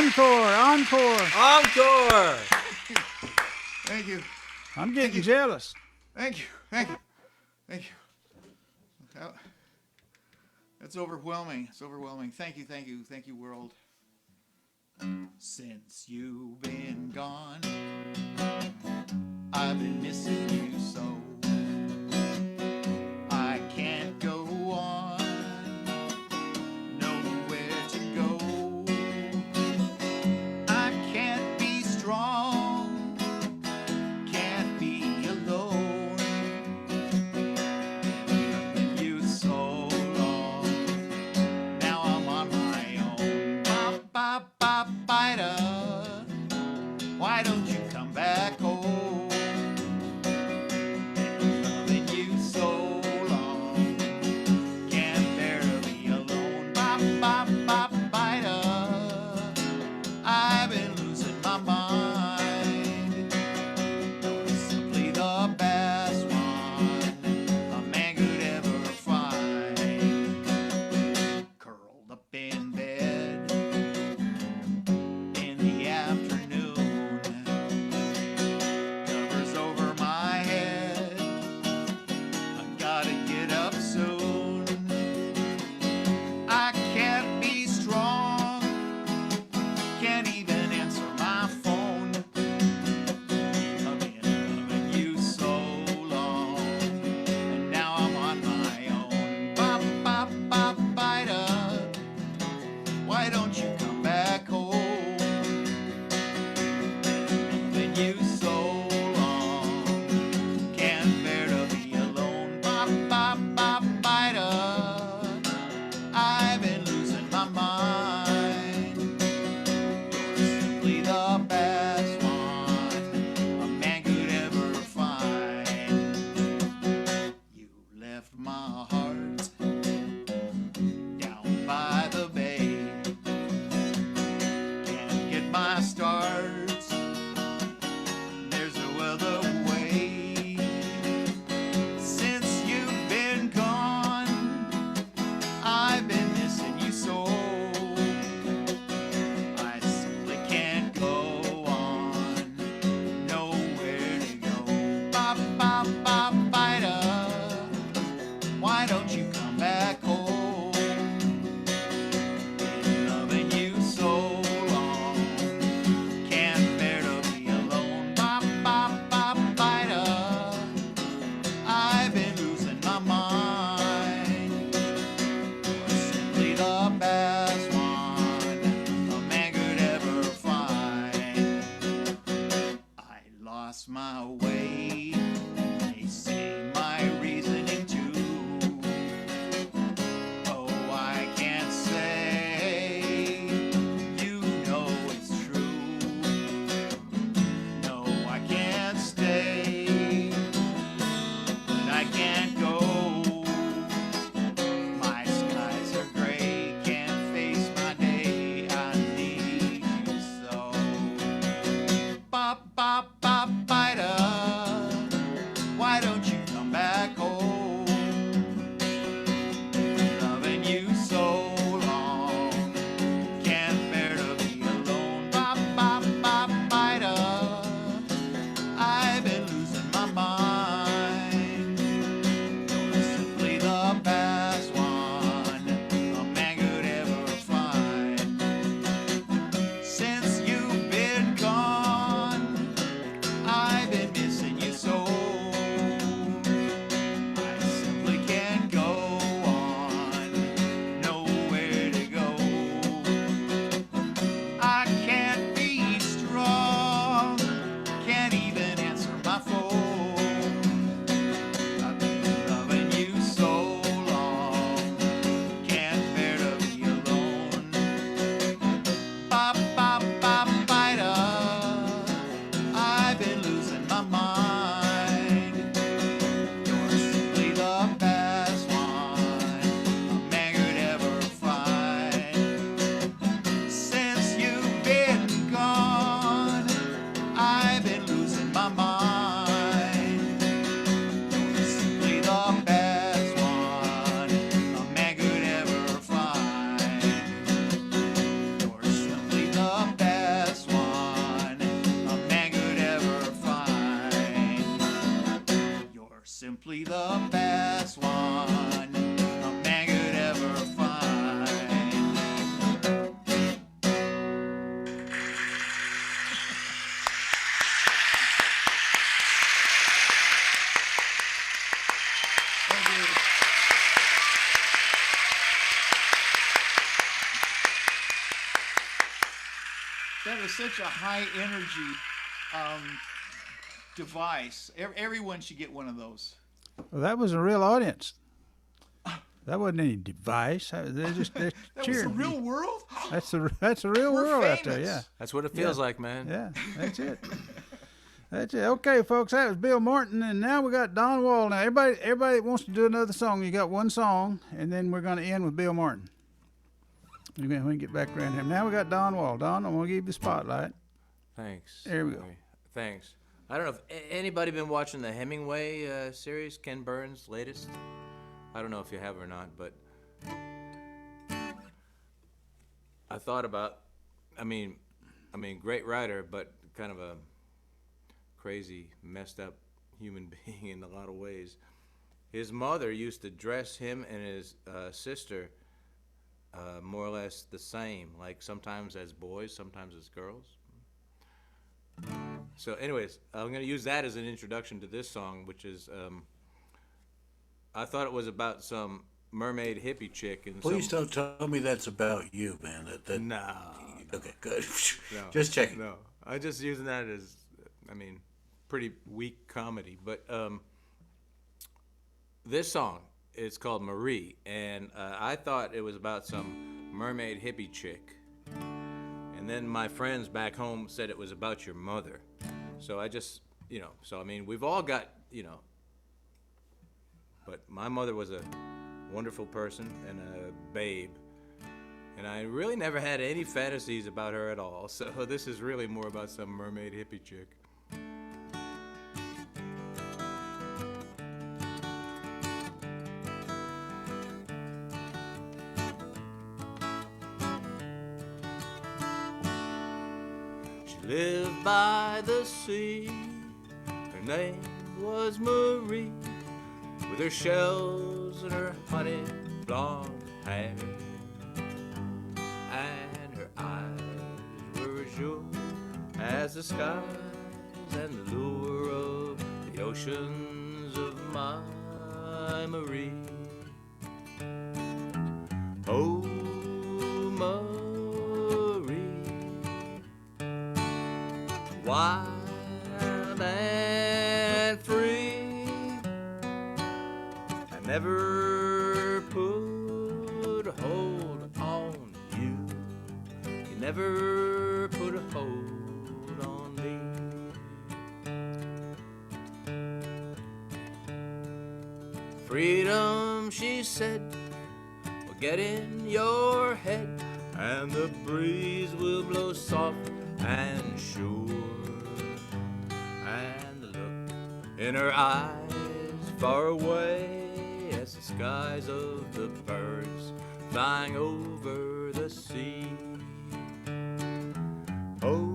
Encore. Encore! Thank you. I'm getting jealous. Thank you. That's overwhelming. It's overwhelming. Thank you, world. Since you've been gone, I've been missing you so. I can't go on, nowhere to go. I can't be strong, can't be alone. With you so long, now I'm on my own. Ba-ba-ba-bida, why don't you come back home? That is such a high energy device. Everyone should get one of those. Well, that was a real audience. That wasn't any device. They're That was cheering. the real world? That's the real We're world out there. famous. Yeah. That's what it feels like, man. Yeah, that's it. That's it. Okay, folks, that was Bill Martin, and now we got Don Wall. Now, everybody that wants to do another song, you got one song, and then we're going to end with Bill Martin. We can get back around here. Now we got Don Wall. Don, I'm going to give you the spotlight. Thanks. There we go. Thanks. I don't know if anybody been watching the Hemingway series, Ken Burns' latest. I don't know if you have or not, but I thought about. I mean, great writer, but kind of a crazy, messed up human being in a lot of ways. His mother used to dress him and his sister more or less the same, like sometimes as boys, sometimes as girls. So anyways, I'm going to use that as an introduction to this song, which is, I thought it was about some mermaid hippie chick. And Please don't tell me that's about you, man. No. Okay, good. No, Just checking. No, I'm just using that as, pretty weak comedy. But this song is called Marie, and I thought it was about some mermaid hippie chick. And then my friends back home said it was about your mother. So I just, we've all got, but my mother was a wonderful person and a babe. And I really never had any fantasies about her at all. So this is really more about some mermaid hippie chick. Lived by the sea, her name was Marie, with her shells and her honey blonde hair, and her eyes were azure as the skies and the lure of the oceans of my Marie. Oh, Marie, wild and free, I never put a hold on you. You never put a hold on me. Freedom, she said, will get in your head, and the breeze will blow soft and sure, and the look in her eyes far away as the skies of the birds flying over the sea. Oh,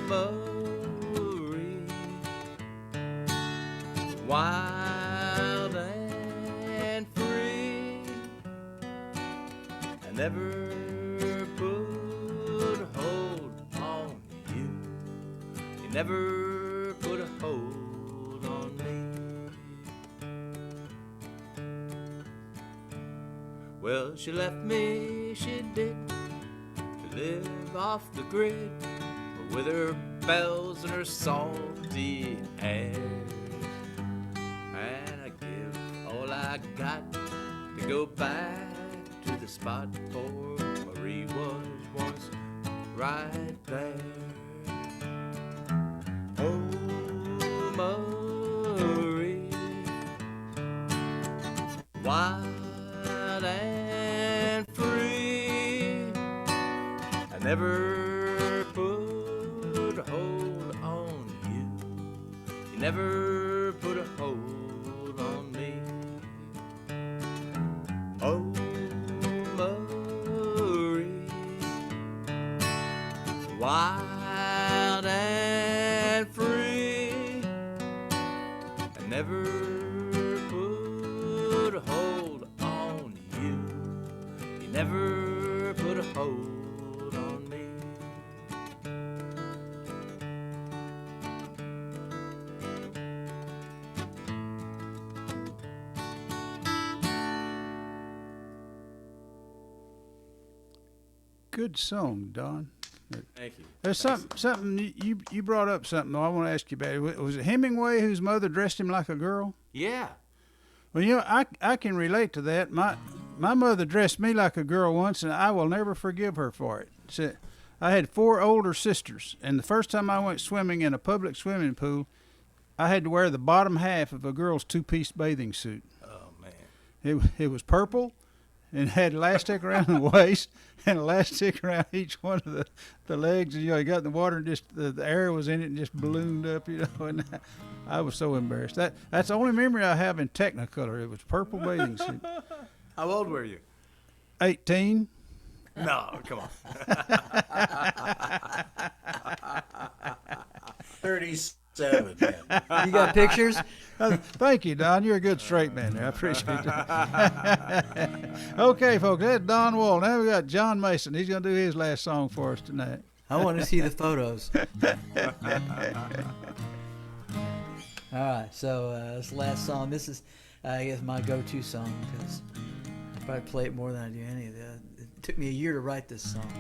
Marie, wild and free, I never put a hold on you. You never put a hold on me. Well, she left me, she did, to live off the grid, with her bells and her salty air. And I give all I got to go back to the spot for Marie was once right there. Oh, Marie, wild and free, I never put a hold on you. You never put a hold on me. Oh, wild and free, I never put a hold on you. You never put a hold on me. Good song, Don. Thank you. There's something you brought up something I want to ask you about. Was it Hemingway whose mother dressed him like a girl? Yeah. Well, you know, I can relate to that. My mother dressed me like a girl once, and I will never forgive her for it. So, I had 4 older sisters, and the first time I went swimming in a public swimming pool, I had to wear the bottom half of a girl's 2-piece bathing suit. Oh man. It was purple, and had elastic around the waist and elastic around each one of the legs. And, you know, you got in the water and just the air was in it and just ballooned up, you know. And I was so embarrassed. That's the only memory I have in Technicolor. It was purple bathing suit. How old were you? 18. No, come on. 37. Man. You got pictures? Thank you, Don. You're a good straight man there. I appreciate that. Okay, folks, that's Don Wall. Now we got John Mason. He's going to do his last song for us tonight. I want to see the photos. All right, so this last song, this is, I guess, my go-to song because I probably play it more than I do any of the. It took me a year to write this song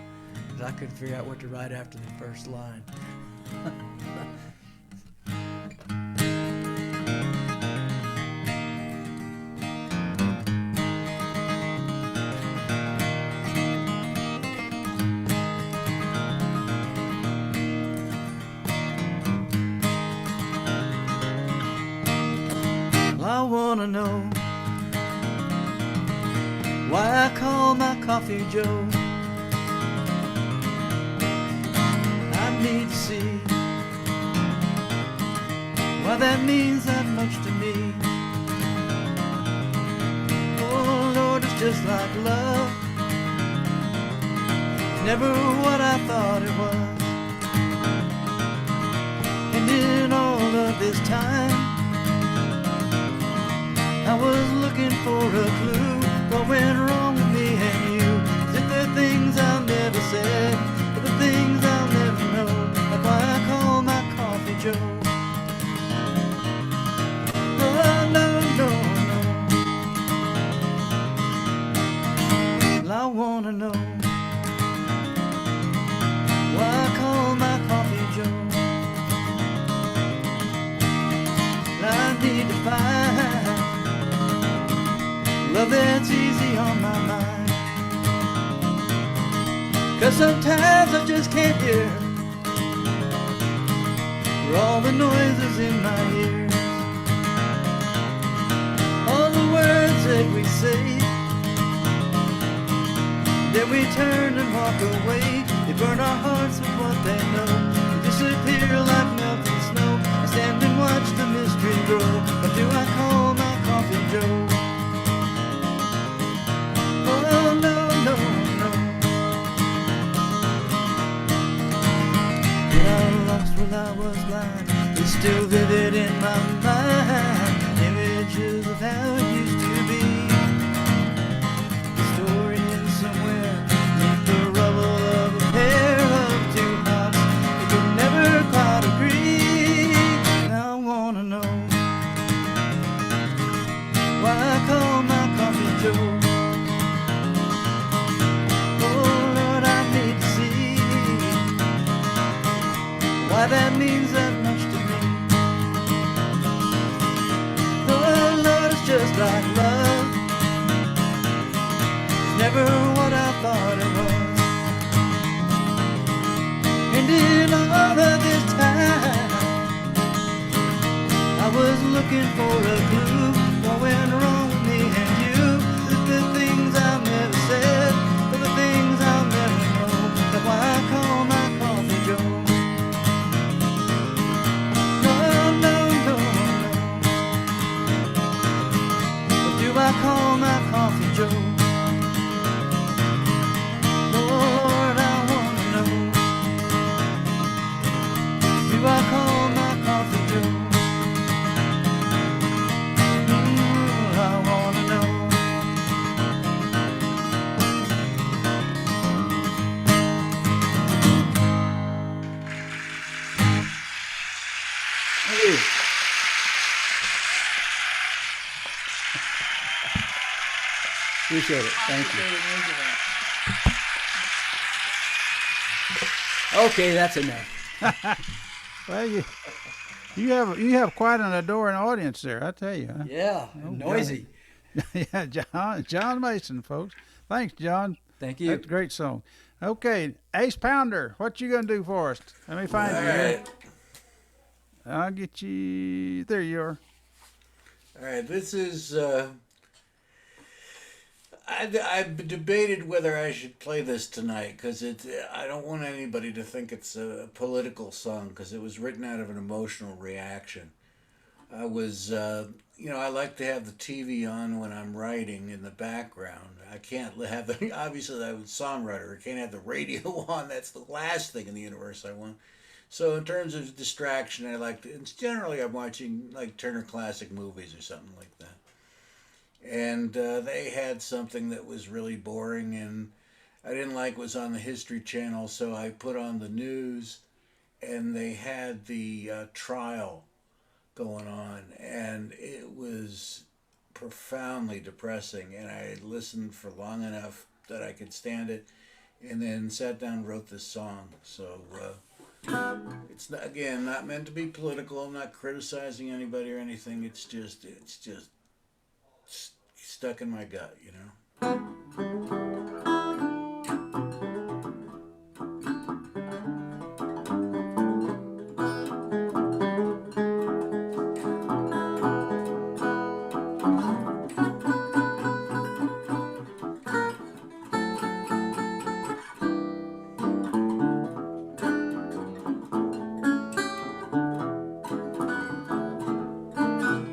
because I couldn't figure out what to write after the first line. I wanna know why I call my coffee Joe. I need to see why that means that much to me. Oh Lord, it's just like love. It's never what I thought it was. And in all of this time I was looking for a clue. What went wrong with me and you? Is it the things I'll never say, or the things I'll never know? That's why I call my coffee Joe. Oh, no, no, no. Well, I wanna know why I call my coffee Joe. Well, I need to find love that's easy on my mind. 'Cause sometimes I just can't hear for all the noises in my ears. All the words that we say, then we turn and walk away. They burn our hearts with what they know. They disappear like melting snow. I stand and watch the mystery grow. But do I call my coffee Joe? Oh, no, no, no. When I lost, when I was blind, it's still vivid in my mind. Images of how it used to be. The story is somewhere beneath the rubble of a pair of two hearts that could never quite agree. And I wanna know why I call my coffee Joe. Why that means that much to me. Oh Lord, it's just like love. It's never what I thought it was. And in all of this time I was looking for a clue. What went wrong with me and you? The things I've never said, or the things I'll never know. That's why I call my coffee Joe. I call my coffee Joe. Lord, I wanna know. Do I call my coffee Joe? I wanna know. Hey. Appreciate it. Thank you. Okay, that's enough. Well, you have quite an adoring audience there, I tell you. Huh? Yeah, noisy. Yeah, John Mason, folks. Thanks, John. Thank you. That's a great song. Okay, Ace Pounder, what you gonna do for us? Let me find you here. I'll get you. There you are. All right, this is. I've debated whether I should play this tonight because I don't want anybody to think it's a political song because it was written out of an emotional reaction. I was, I like to have the TV on when I'm writing in the background. I can't have the, obviously I'm a songwriter. I can't have the radio on. That's the last thing in the universe I want. So in terms of distraction, I like to, generally I'm watching like Turner Classic Movies or something like that. And they had something that was really boring and I didn't like what was on the History Channel, so I put on the news and they had the trial going on and it was profoundly depressing, and I listened for long enough that I could stand it and then sat down and wrote this song. So it's not, again, not meant to be political. I'm not criticizing anybody or anything. It's just stuck in my gut, you know.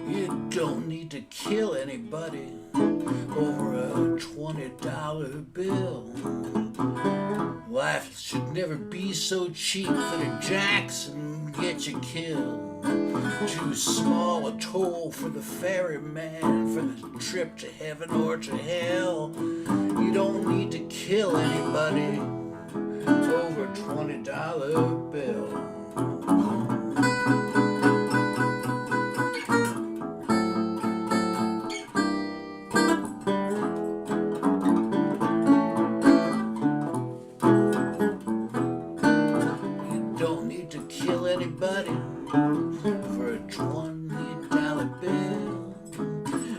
You don't need to kill anybody over a $20 bill. Life should never be so cheap that a Jackson get you killed. Too small a toll for the ferryman for the trip to heaven or to hell. You don't need to kill anybody over a $20 bill. Anybody for a $20 bill.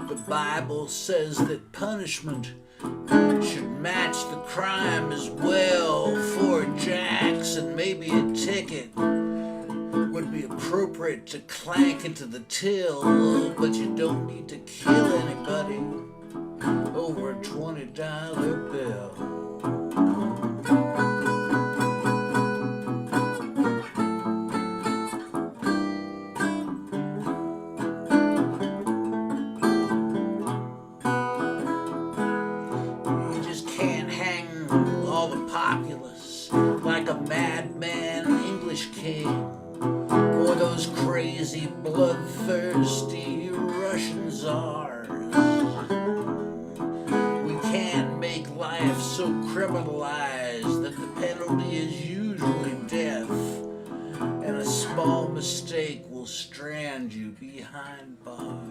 The Bible says that punishment should match the crime as well. For a Jackson, maybe a ticket would be appropriate to clank into the till, but you don't need to kill anybody over a $20 bill. Like a madman English king, or those crazy bloodthirsty Russian czars. We can't make life so criminalized that the penalty is usually death, and a small mistake will strand you behind bars.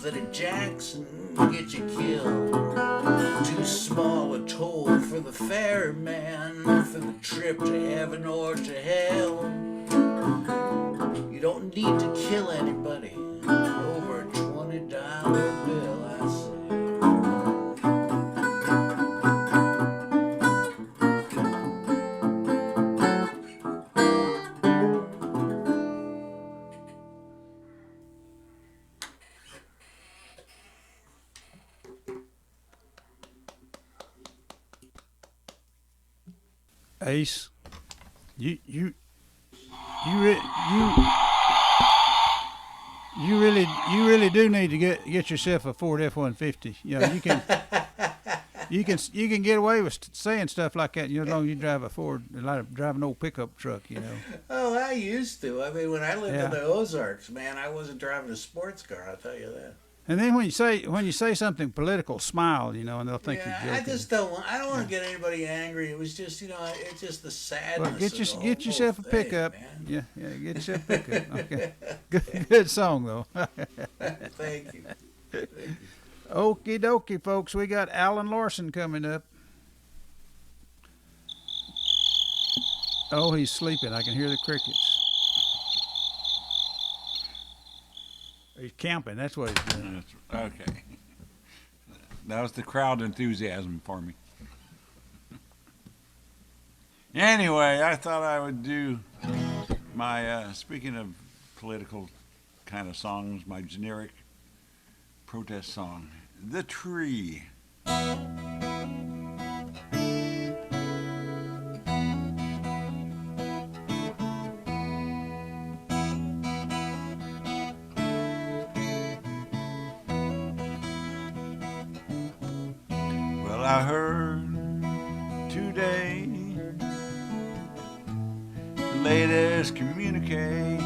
That a Jackson get you killed. Too small a toll for the ferryman for the trip to heaven or to hell. You don't need to kill anybody over a $20 bill, I say. Ace, You re- you really do need to get yourself a Ford F-150. You know, you can get away with saying stuff like that, you know, as long as you drive a Ford, like drive an old pickup truck, you know. Oh, I used to. I mean, when I lived Yeah. in the Ozarks, man, I wasn't driving a sports car. I'll tell you that. And then when you say something political, smile, you know, and they'll think Yeah, you're joking. I just don't want. I don't want to get anybody angry. It was just, you know, it's just the sadness. Well, of the get yourself a whole thing, pickup. man. Yeah, get yourself a pickup. Okay, good song though. Thank you. Okie dokie, folks. We got Alan Larson coming up. Oh, he's sleeping. I can hear the crickets. He's camping. That's what he's doing. Okay. That was the crowd enthusiasm for me. Anyway, I thought I would do my, speaking of political kind of songs, my generic protest song, The Tree. Well, I heard today the latest communique.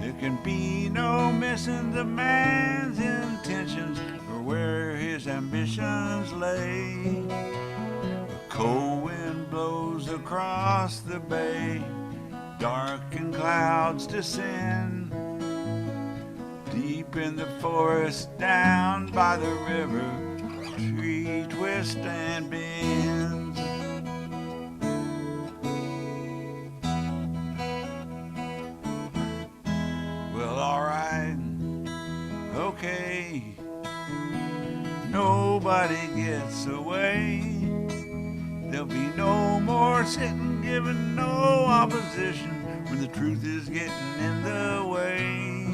There can be no missing the man's intentions or where his ambitions lay. A cold wind blows across the bay, darkened clouds descend. Deep in the forest, down by the river, tree twists and bends. Well, alright, okay, nobody gets away. There'll be no more sitting, giving no opposition when the truth is getting in the way.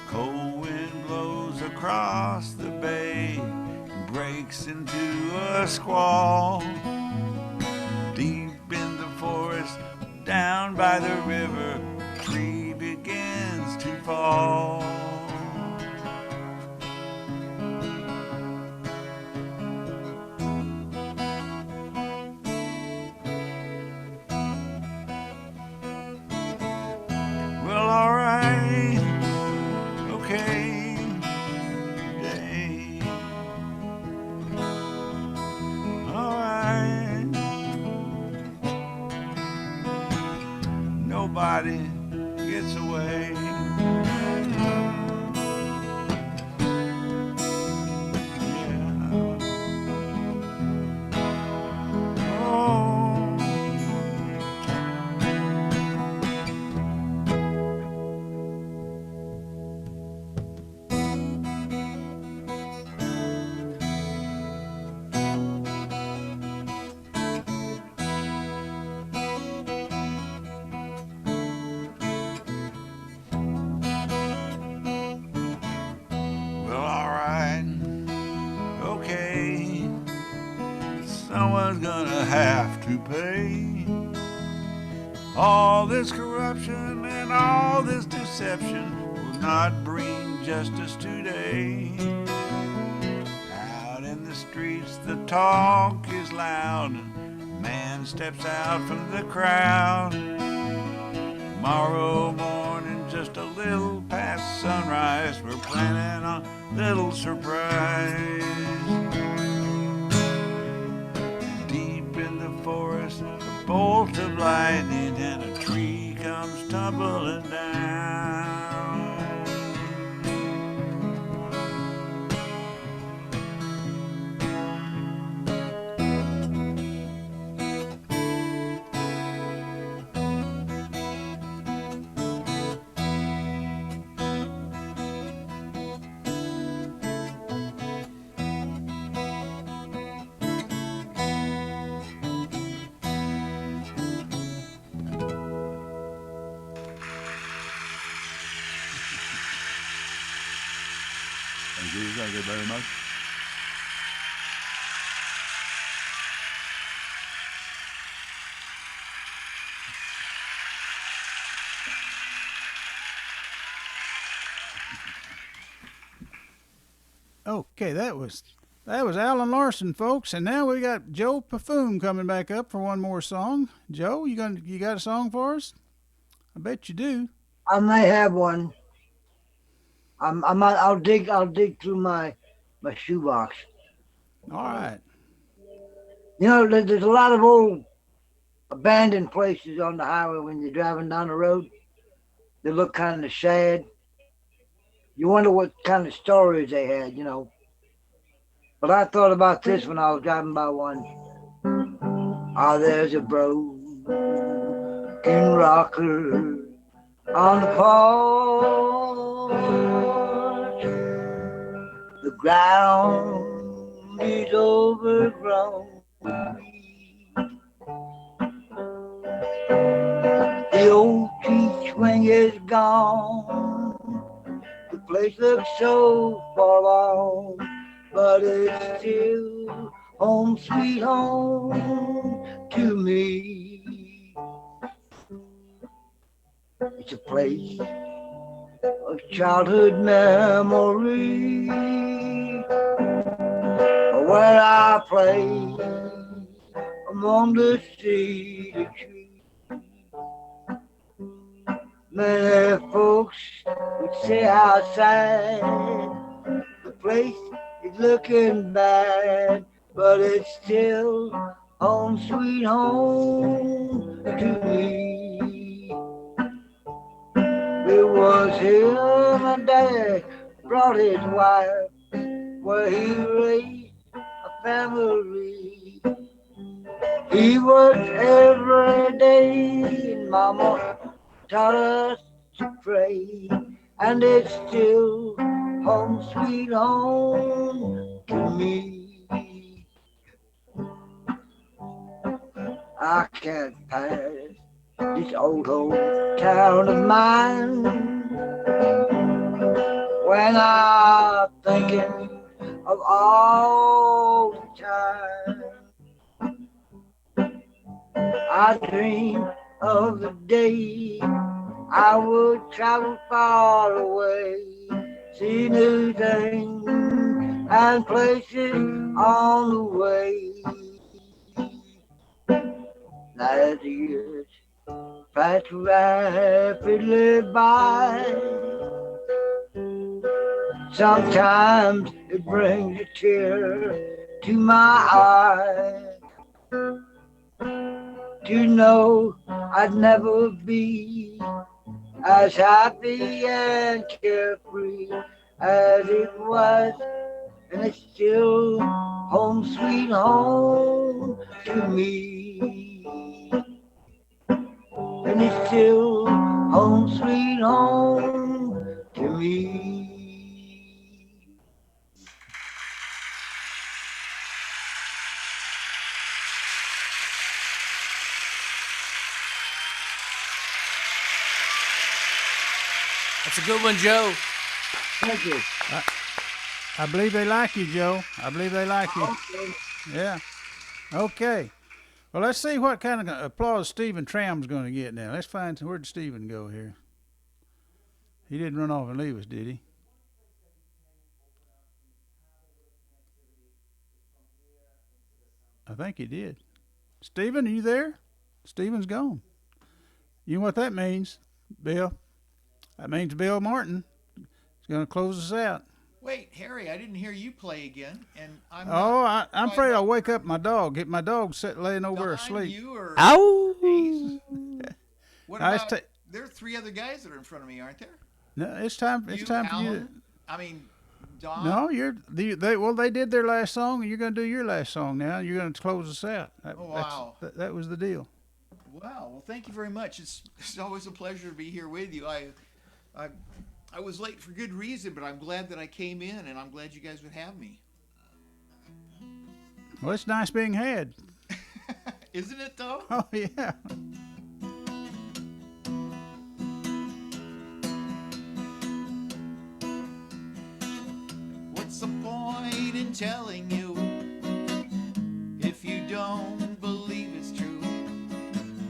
Cold wind blows across the bay, breaks into a squall. Deep in the forest, down by the river, a tree begins to fall. Well, alright, okay, today. Alright, nobody gets away. Yeah. Oh. Well, alright, okay, someone's gonna have to pay. All this corruption and all this deception will not bring justice today. Out in the streets the talk is loud, and man steps out from the crowd. Tomorrow morning, just a little past sunrise, we're planning a little surprise. Deep in the forest, a bolt of lightning and a tree comes tumbling down. Thank you very much. Okay, that was Alan Larson, folks, and now we got Joe Paffoon coming back up for one more song. Joe, you got a song for us? I bet you do. I may have one. I'll dig through my shoebox. All right. You know, there's a lot of old abandoned places on the highway when you're driving down the road. They look kind of sad. You wonder what kind of stories they had, you know. But I thought about this when I was driving by one. Oh, there's a broken rocker on the porch. The ground is overgrown. The old tree swing is gone. The place looks so forlorn, but it's still home sweet home to me. It's a place of childhood memory where I play among the cedar trees. Many folks would say how sad the place is looking bad, but it's still home sweet home to me. It was him and Dad brought his wife where he raised a family. He worked every day and Mama taught us to pray, and it's still home sweet home to me. I can't pass this old hometown of mine when I'm thinking of all the time. I dream of the day I would travel far away, see new things and places on the way. Now as the years pass rapidly by, sometimes it brings a tear to my eye. To know I'd never be as happy and carefree as it was, and it's still home sweet home to me. And it's still home sweet home to me. That's a good one, Joe. Thank you. I believe they like you, Joe. I believe they like you. Okay. Yeah. Okay. Well, let's see what kind of applause Stephen Tram's going to get now. Let's find, where'd Stephen go here? He didn't run off and leave us, did he? I think he did. Stephen, are you there? Stephen's gone. You know what that means, Bill? That means Bill Martin is going to close us out. Wait, Harry, I didn't hear you play again, and I'm. I'm afraid I'll wake up my dog. Get my dog laying over asleep. You or Ow! What about? There are three other guys that are in front of me, aren't there? No, it's time. It's time for you. To, I mean, Don. No, they did their last song, and you're going to do your last song now. You're going to close us out. Wow. That was the deal. Wow. Well, thank you very much. It's always a pleasure to be here with you. I was late for good reason, but I'm glad that I came in, and I'm glad you guys would have me. Well, it's nice being had. Isn't it, though? Oh, yeah. What's the point in telling you if you don't believe it's true?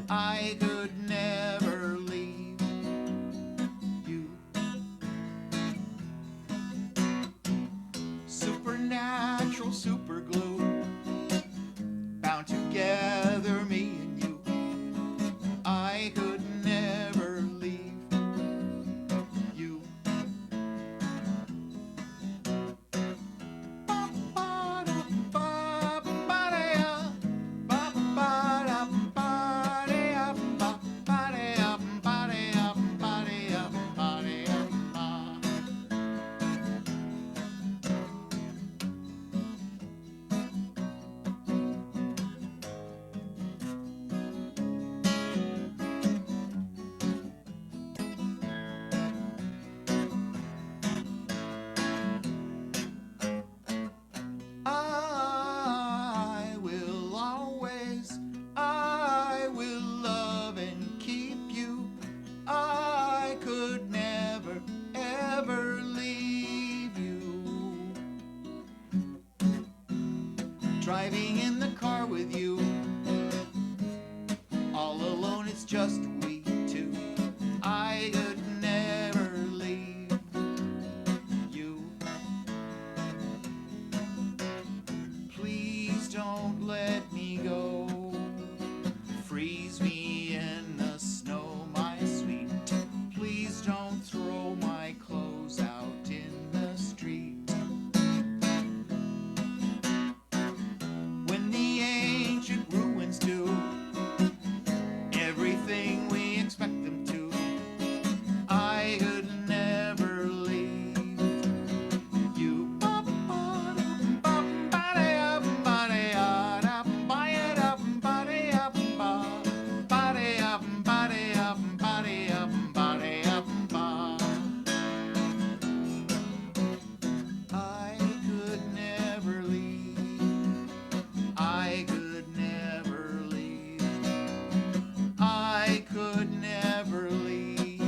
I could never leave you. So driving in the car with you. All alone, it's just we two. I could never leave you. Please don't let me go. Freeze me in the snow, my sweet. Please don't throw my clothes out in the street. When the ancient ruins do everything we expect them to, I could never leave you. I could never leave. I could never leave. I could never leave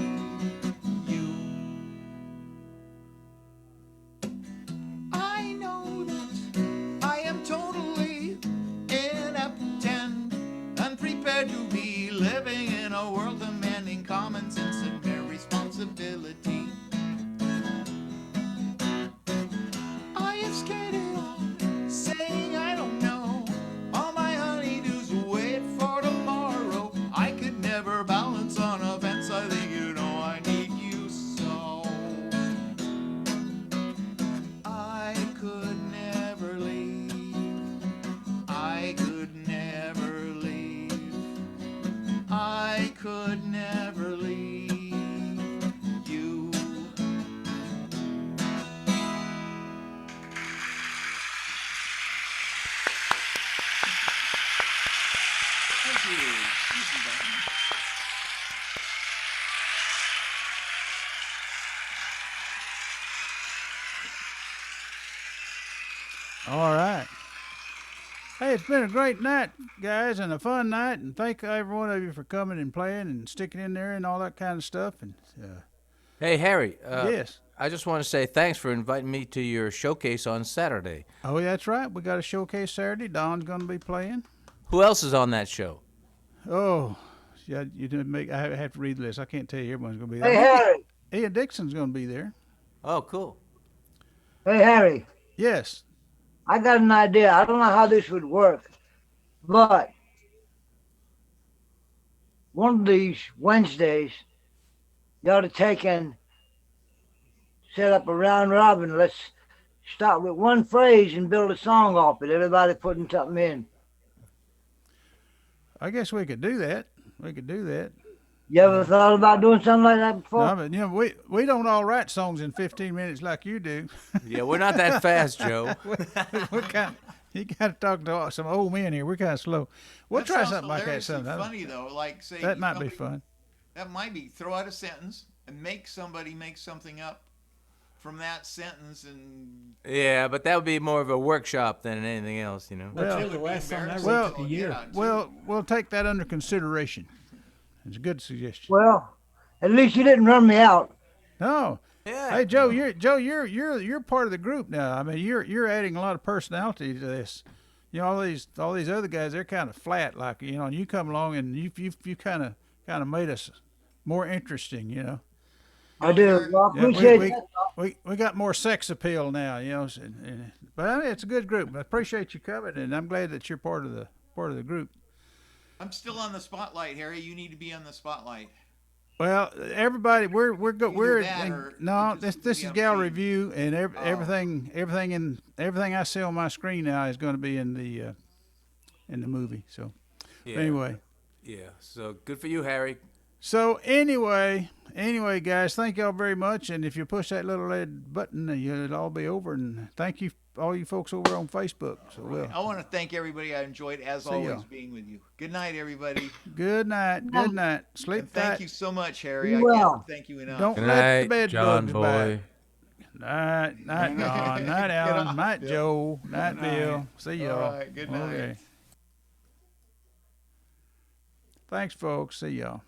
you. I know that I am totally inept and unprepared to be living in a world demanding common sense and mere responsibility. I have skated on, saying I don't know. All my honeydews wait for tomorrow. I could never balance on a fence. I think you know I need you so. I could never leave. I could never leave. I could never leave you. Thank you. Easy button. All right. Hey, it's been a great night, guys, and a fun night, and thank every one of you for coming and playing and sticking in there and all that kind of stuff. And Hey, Harry. yes. I just want to say thanks for inviting me to your showcase on Saturday. Oh, yeah, that's right. We got a showcase Saturday. Don's going to be playing. Who else is on that show? Oh, yeah, you didn't make. I have to read the list. I can't tell you everyone's going to be there. Hey, Harry. Ian Dixon's going to be there. Oh, cool. Hey, Harry. Yes. I got an idea. I don't know how this would work, but one of these Wednesdays, you ought to take and set up a round robin. Let's start with one phrase and build a song off it. Everybody putting something in. I guess we could do that. We could do that. You ever thought about doing something like that before? No, but, you know, we don't all write songs in 15 minutes like you do. Yeah, we're not that fast, Joe. You got to talk to some old men here. We're kind of slow. We'll That try sounds something like that hilariously sometime. funny though, like say That might be somebody- fun. That might be. Throw out a sentence and make somebody make something up from that sentence, and Yeah, but that would be more of a workshop than anything else, you know. Well, the last song I well, took a year. we'll take that under consideration. It's a good suggestion. Well, at least you didn't run me out. No. Yeah. Hey Joe, you're part of the group now. I mean, you're adding a lot of personality to this. You know, all these other guys, they're kind of flat, like, you know. And you come along and you kind of made us more interesting, you know. I do. Well, I Yeah, appreciate that. we got more sex appeal now, you know. But I mean, it's a good group. I appreciate you coming, and I'm glad that you're part of the group. I'm still on the spotlight, Harry. You need to be on the spotlight. Well, everybody, we're that, or no. you This just this be is on gallery feed? view, and Oh. everything I see on my screen now is going to be in the movie. So Yeah. anyway, Yeah. So good for you, Harry. so anyway, guys, thank y'all very much. And if you push that little red button, it'll all be over. And thank you, all you folks over on Facebook. So well, I want to thank everybody. I enjoyed, as See always, y'all. being with you. Good night, everybody. good night, good night. Sleep And thank tight. you so much, Harry. You I will. can't thank you enough. Don't Good let the night, bed John bugs boy. bite. Night, night, Don, night, Alan, off, night, Bill. Joe, night, Bill. See y'all. All right, good night. Okay. Thanks, folks. See y'all.